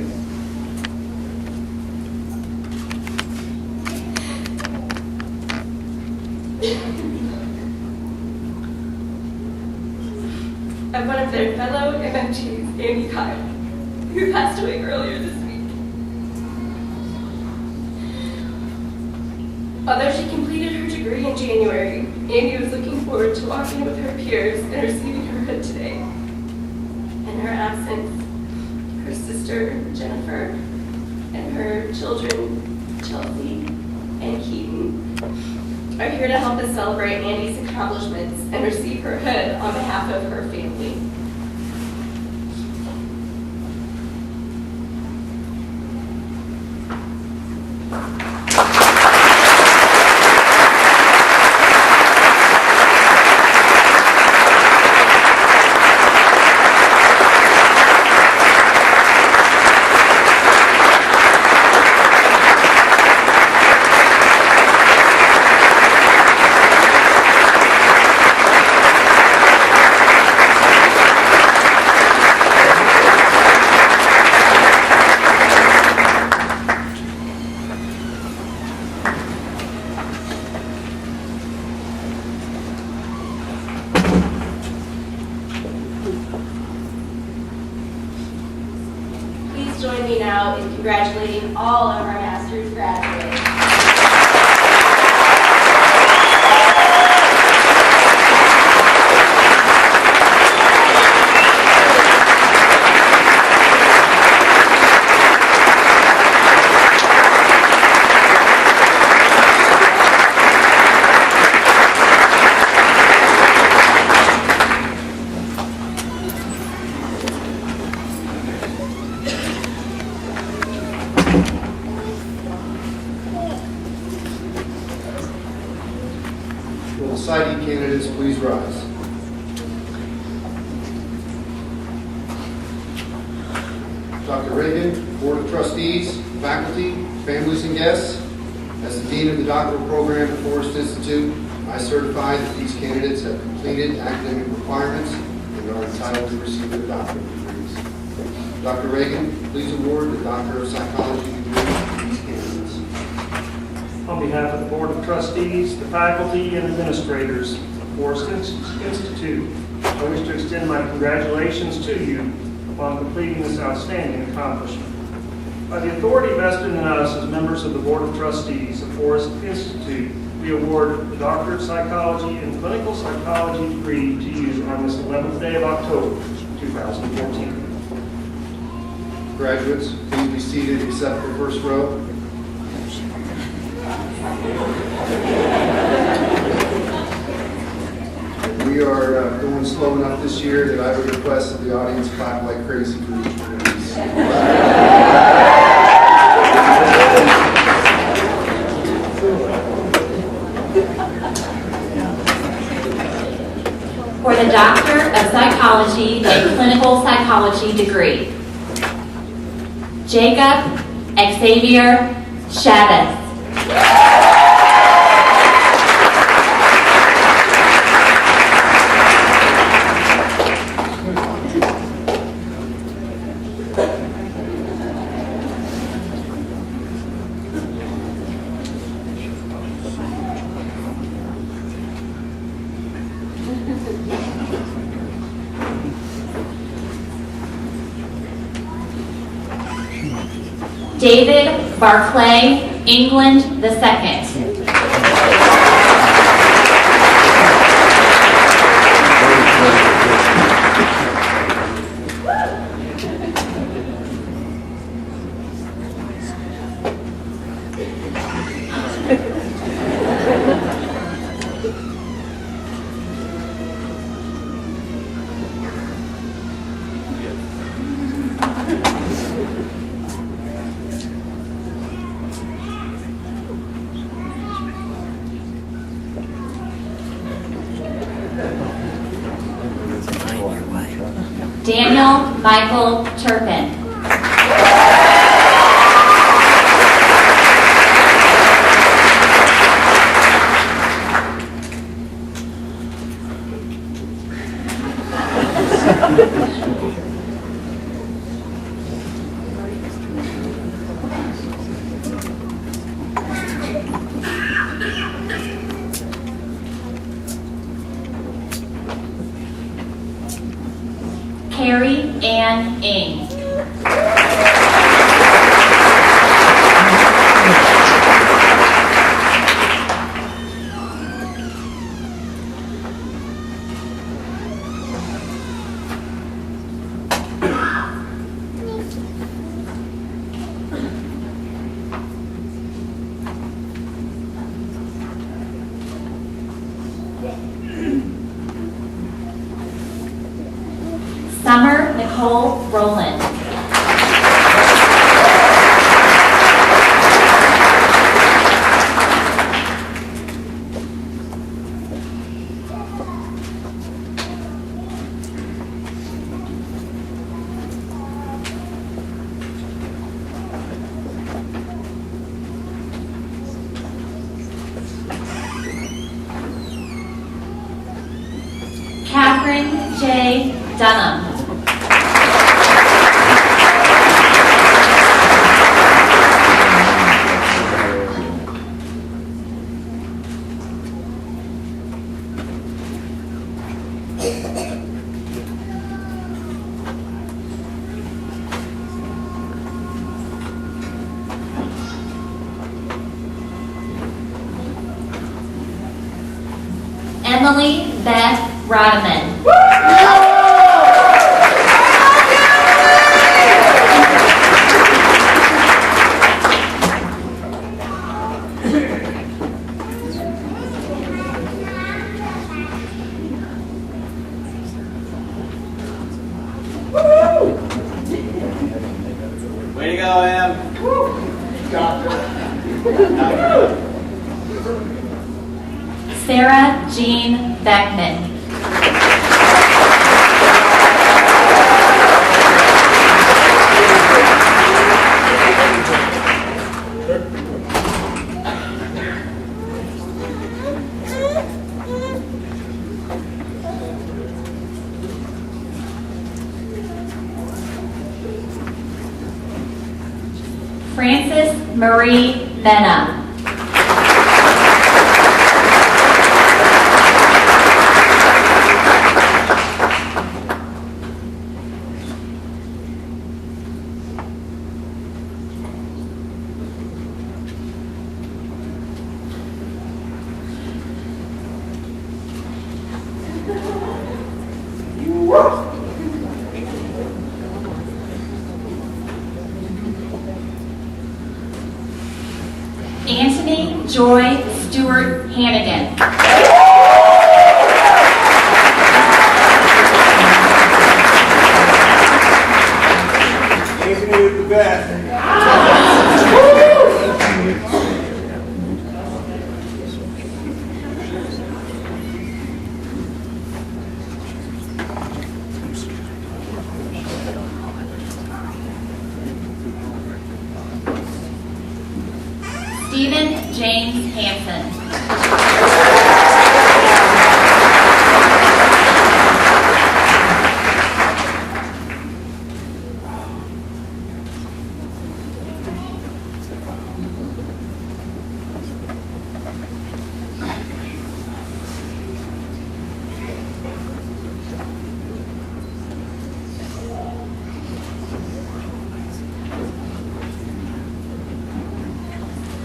of one of their fellow MFTs, Andy Kyle, who passed away earlier this week. Although she completed her degree in January, Andy was looking forward to walking with her peers and receiving her hood today. In her absence, her sister, Jennifer, and her children, Chelsea and Keaton, are here to help us celebrate Andy's accomplishments and receive her hood on behalf of her family. Join me now in congratulating all of our master's graduates. Will the citing candidates please rise? Dr. Reagan, Board of Trustees, faculty, families, and guests, as the Dean of the Doctoral Program at Forest Institute, I certify that these candidates have completed academic requirements and are entitled to receive their doctorate degrees. Dr. Reagan, please award the Doctor of Psychology degree to these candidates. On behalf of the Board of Trustees, the faculty, and administrators of Forest Institute, I wish to extend my congratulations to you upon completing this outstanding accomplishment. By the authority vested in us as members of the Board of Trustees of Forest Institute, we award the Doctor of Psychology and Clinical Psychology degree to you on this 11th day of October, 2014. Graduates, please be seated except for first row. We are going slow enough this year that I would request that the audience clap like crazy for each one of these. For the Doctor of Psychology and Clinical Psychology degree, Jacob Xavier Chavez. David Barclay England II. Daniel Michael Turpin. Carrie Ann Ing. Summer Nicole Rowland. Catherine J. Dunham. Emily Beth Rodman. Way to go, Em. Sarah Jean Beckman. Frances Marie Benna. Anthony Joy Stewart Hannigan. Anthony is the best. Stephen James Hansen.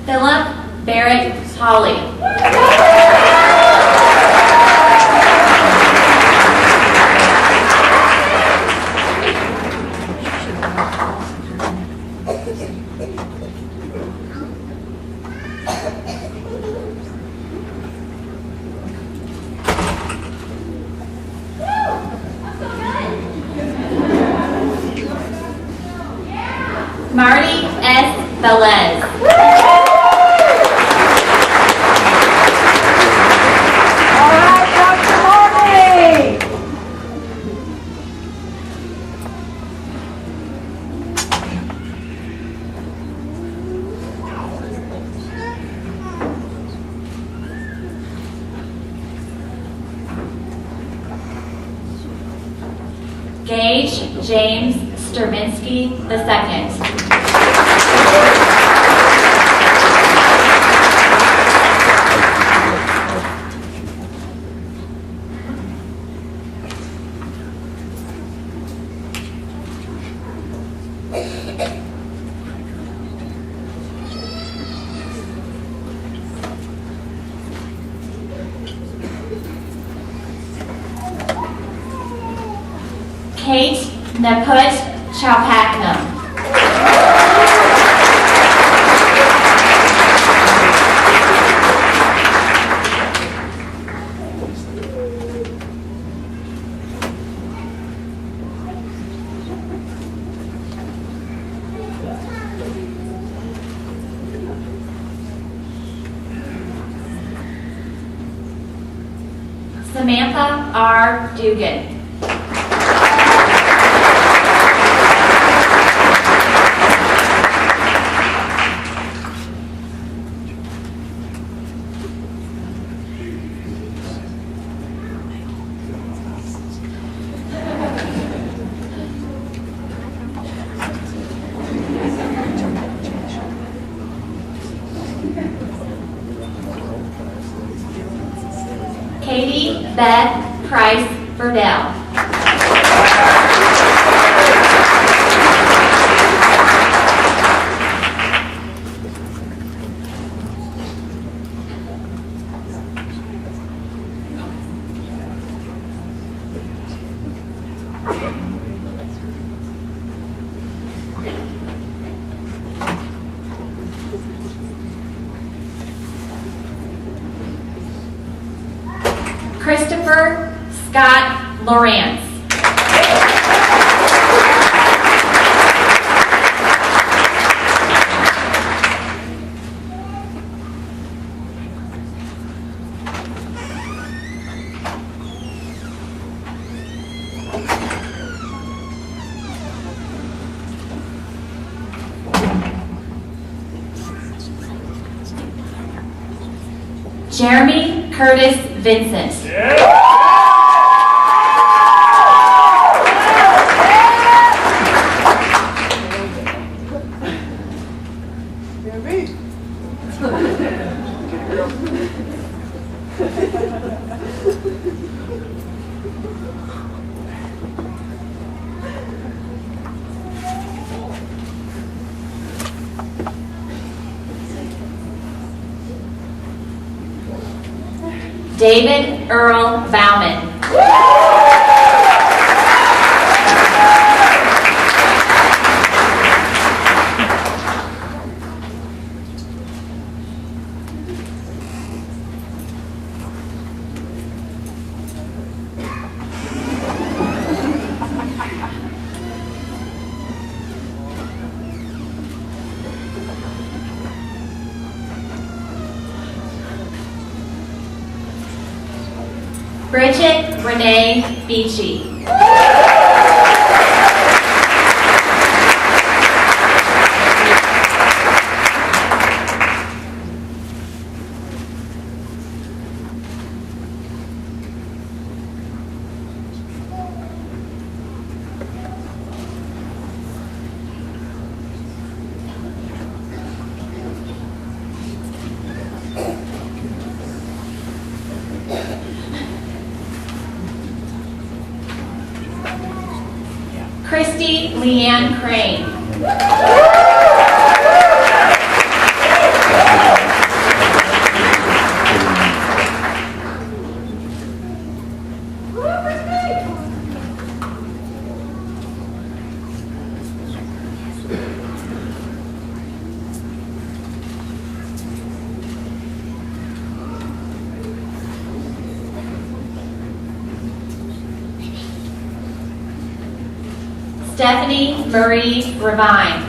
Philip Barrett Hawley. Marty S. Velez. Gage James Sturminski II. Kate Naput Chowpatnam. Samantha R. Dugan. Katie Beth Price Verdell. Christopher Scott Lawrence. Jeremy Curtis Vincent. David Earl Bauman. Bridget Renee Beachy. Christy Leanne Crane. Stephanie Marie Revine.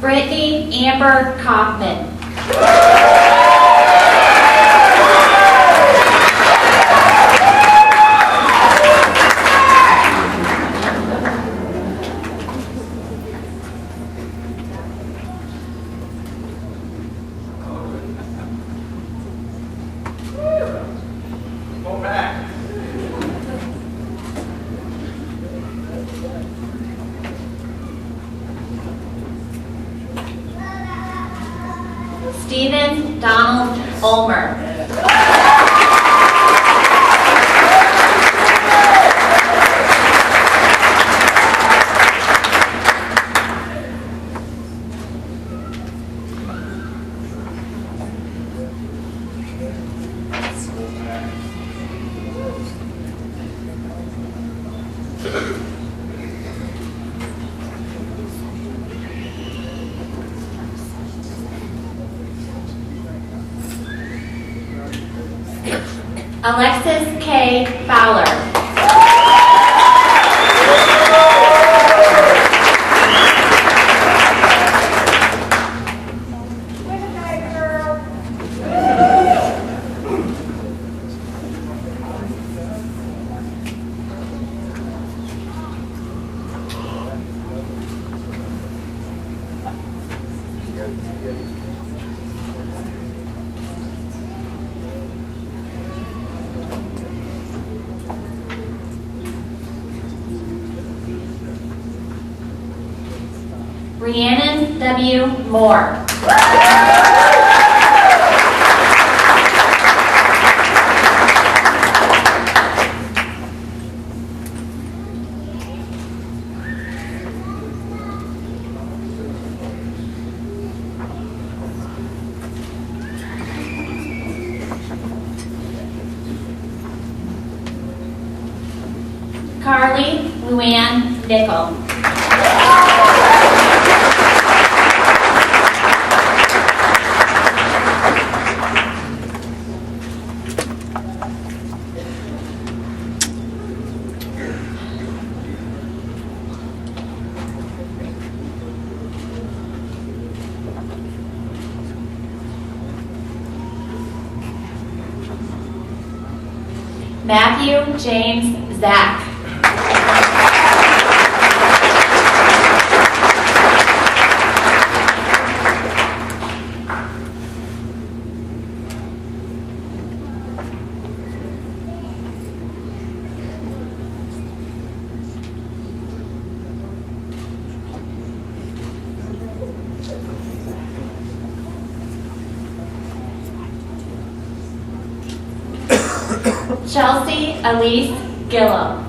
Brittany Amber Kaufman. Stephen Donald Ulmer. Alexis K. Fowler. Rhiannon W. Moore. Carly Luann Nickel. Matthew James Zach. Chelsea Elise Gillum.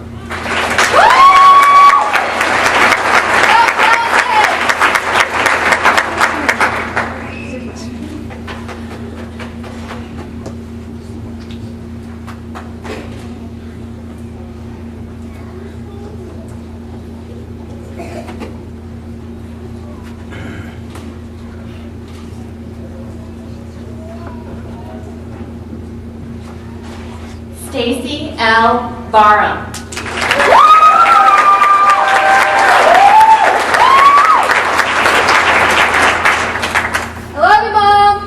Stacy L. Barham. I love you, Mom.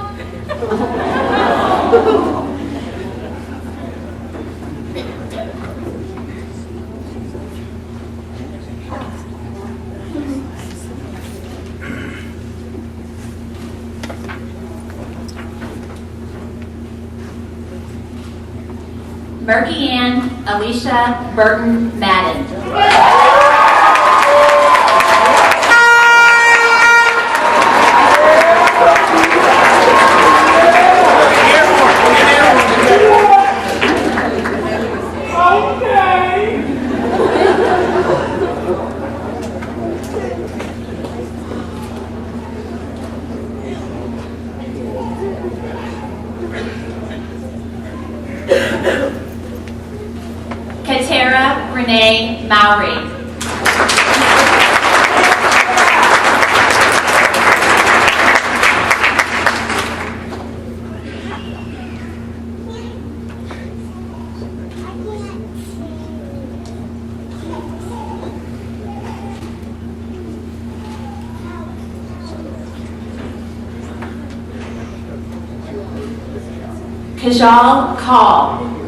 Murky Ann Alicia Burton Madden. Katera Renee Mowry. Kajal Call.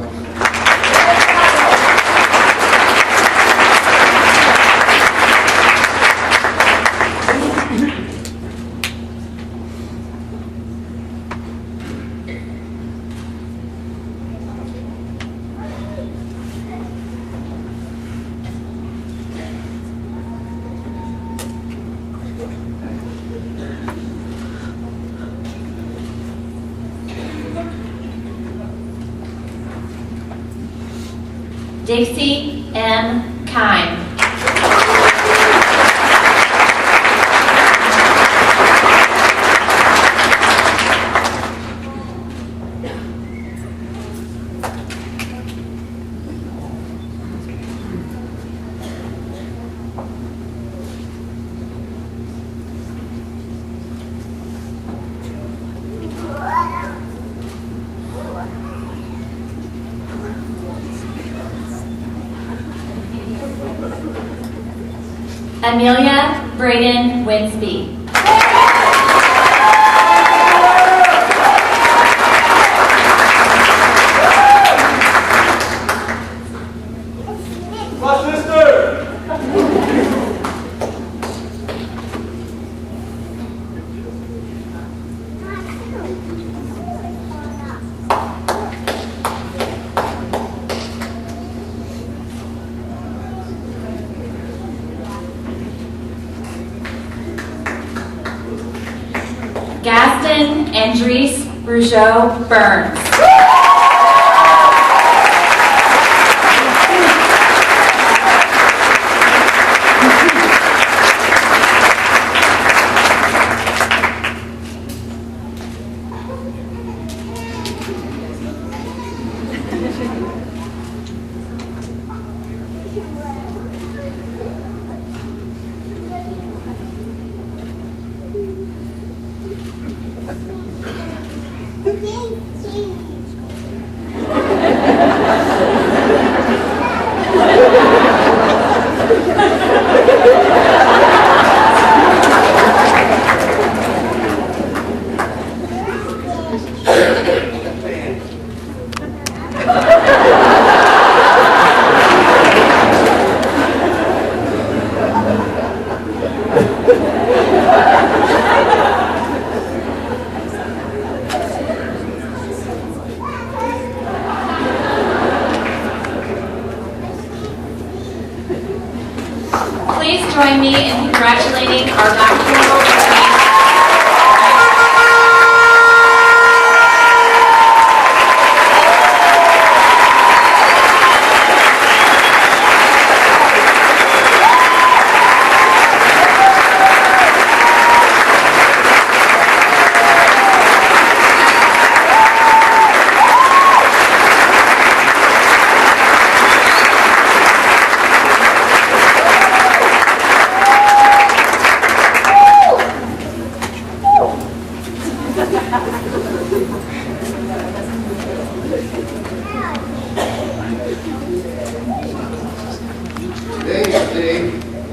Dixie M. Kime. Amelia Braden Winsby. Gaston Andres Rougeau Burns. Please join me in congratulating our doctoral recipient. Today is a day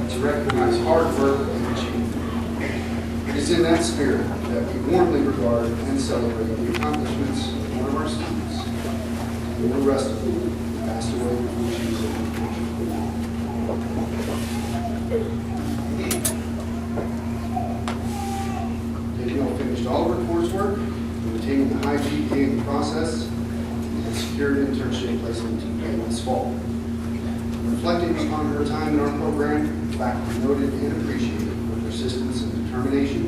to recognize hard work and achievement. It is in that spirit that we warmly regard and celebrate the accomplishments of one of our students, and the rest of them who passed away from issues of Danielle finished all of her coursework, obtaining the high GPA in the process, and secured an internship placement this fall. Reflecting upon her time in our program, faculty noted and appreciated her persistence and determination,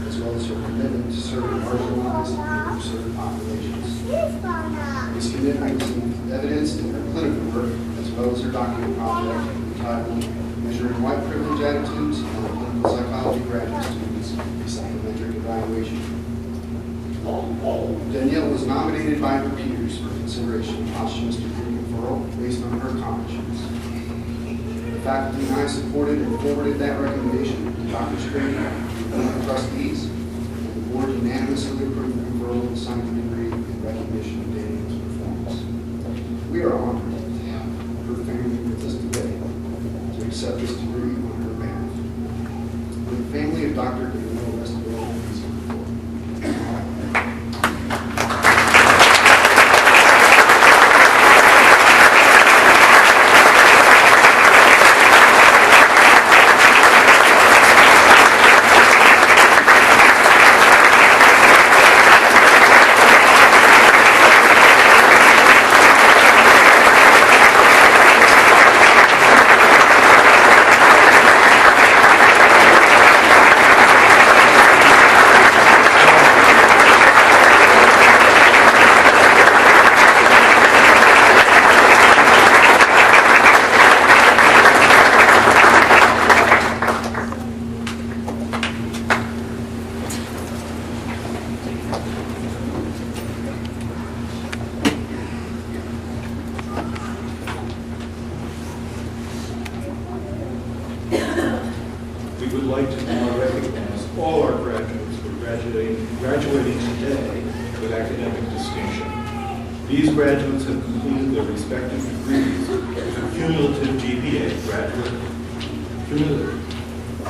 as well as her commitment to serving marginalized and underserved populations. This commitment is evidenced in her clinical work, as well as her doctoral project entitled Measuring White Privilege Attitudes on Clinical Psychology Graduate Students Psychometric Evaluation. Danielle was nominated by her peers for consideration of posthumous degree conferral based on her accomplishments. The faculty and I supported and forwarded that recommendation to Dr. Strady and the Board of Trustees, and the board unanimously approved the conferral of the scientific degree in recognition of Danielle's performance. We are honored to have her family with us today to accept this degree on her behalf. With the family of Dr. Danielle Westbrook, please come forward. we would like to now recognize all our graduates who are graduating today with academic distinction. These graduates have completed their respective degrees with a cumulative GPA, cumulative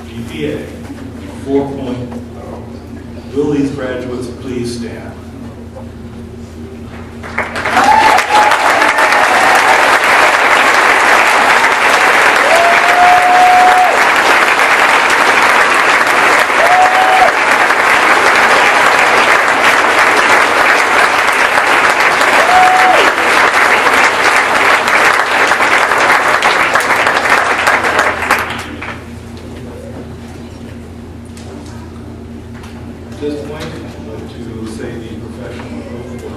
GPA of 4.0. Will these graduates please stand? At this point, I'd like to say the professional oath for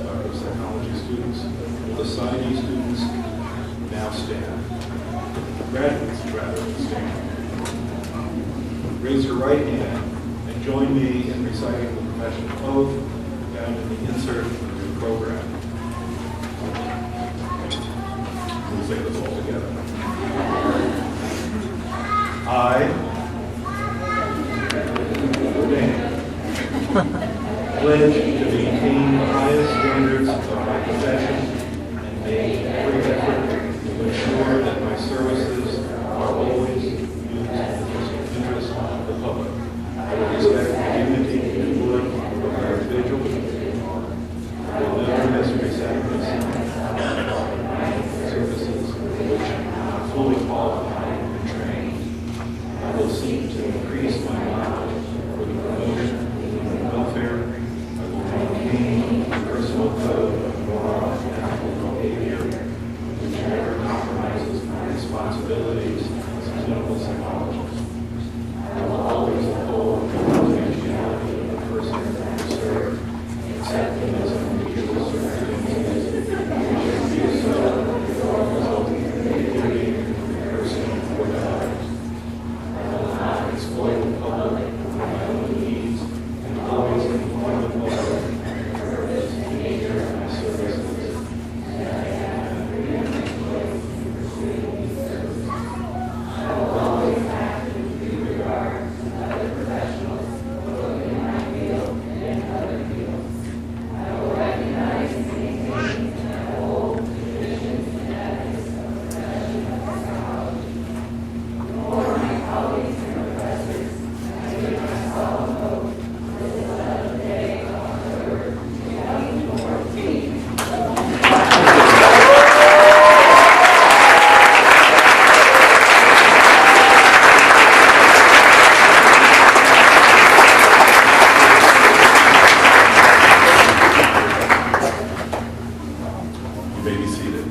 our psychology students. Will the PsyD students now stand? Graduates, rather, stand. Raise your right hand and join me in reciting the professional oath found in the insert of your program. We'll say this all together. I pledge to maintain the highest standards of my profession and make every effort to ensure that my services are always used in the interest of the public. I will respect the dignity and good of our individual. I will never misrepresent services for which I am not fully qualified and trained. I will seek to increase my knowledge for the promotion welfare. I will maintain a personal code of moral and ethical behavior which never compromises my responsibilities as a clinical psychologist. I will always uphold the confidentiality of the person I serve, except in those unusual circumstances which can be so resulting in the injury of the person or the others. I will not exploit the public for my own needs and always inform the public of the purpose and nature of my services. I will always act with due regard to other professionals, both in my field and in other fields. I will recognize and maintain and uphold traditions and ethics of professional psychology. For my colleagues and professors, I give myself an oath this 11th day of October 2014. You may be seated.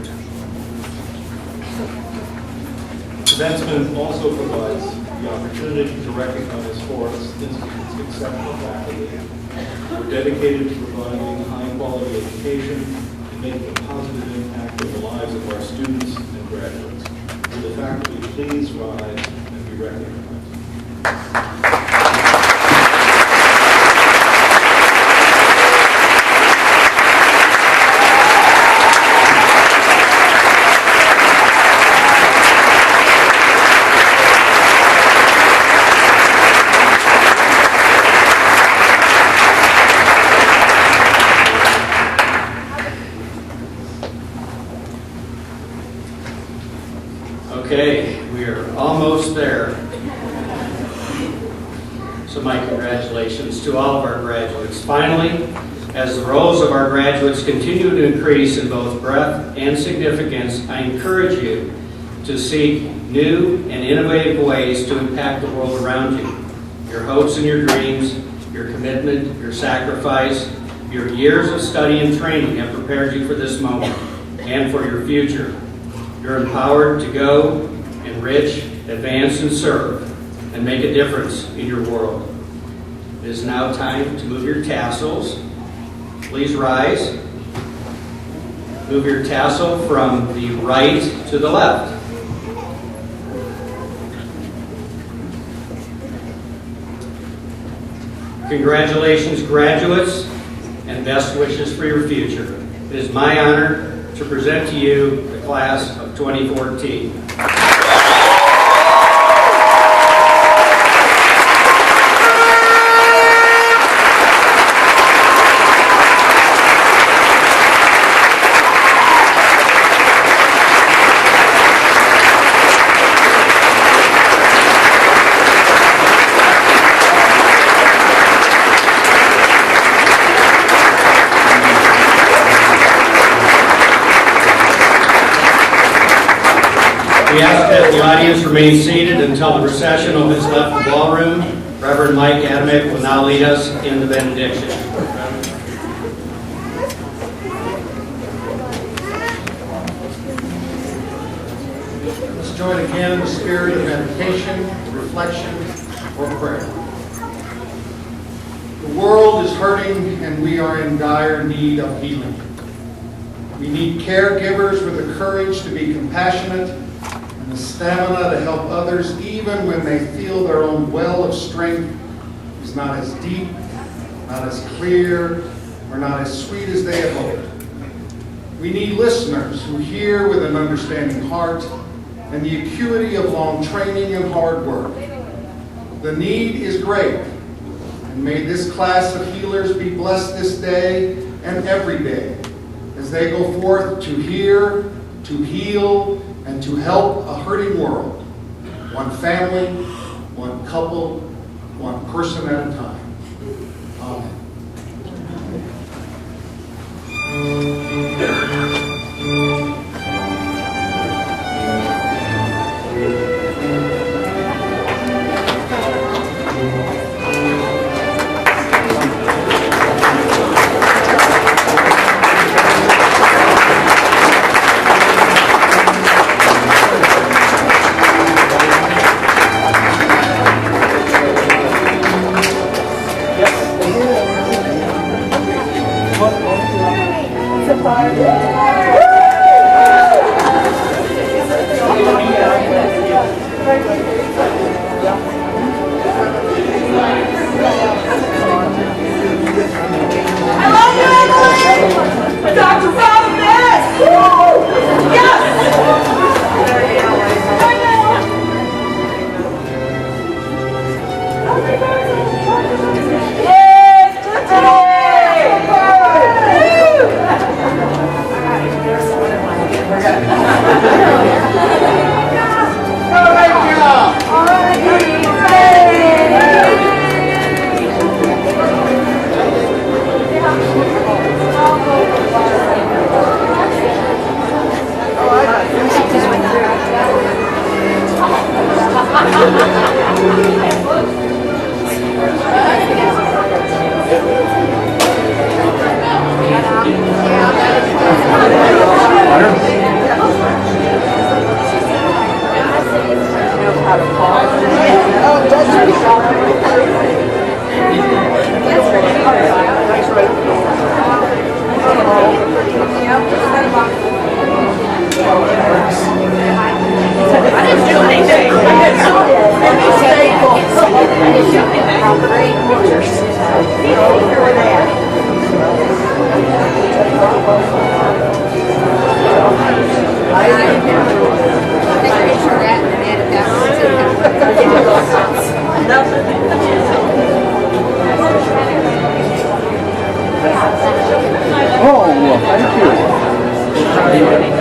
Commencement also provides the opportunity to recognize Forest Institute's exceptional faculty who are dedicated to providing high-quality education and making a positive impact on the lives of our students and graduates. Will the faculty please rise and be recognized? Okay, we are almost there. So my congratulations to all of our graduates. Finally, as the roles of our graduates continue to increase in both breadth and significance, I encourage you to seek new and innovative ways to impact the world around you. Your hopes and your dreams, your commitment, your sacrifice, your years of study and training have prepared you for this moment and for your future. You're empowered to go, enrich, advance, and serve, and make a difference in your world. It is now time to move your tassels. Please rise. Move your tassel from the right to the left. Congratulations, graduates, and best wishes for your future. It is my honor to present to you the class of 2014. We ask that the audience remain seated until the procession will has left the ballroom. Reverend Mike Adamick will now lead us in the benediction. Let's join again in the spirit of meditation, reflection, or prayer. The world is hurting and we are in dire need of healing. We need caregivers with the courage to be compassionate and the stamina to help others even when they feel their own well of strength is not as deep, not as clear, or not as sweet as they had hoped. We need listeners who hear with an understanding heart and the acuity of long training and hard work. The need is great, and may this class of healers be blessed this day and every day as they go forth to hear, to heal, and to help a hurting world, one family, one couple, one person at a time. Amen. Oh, well, thank you.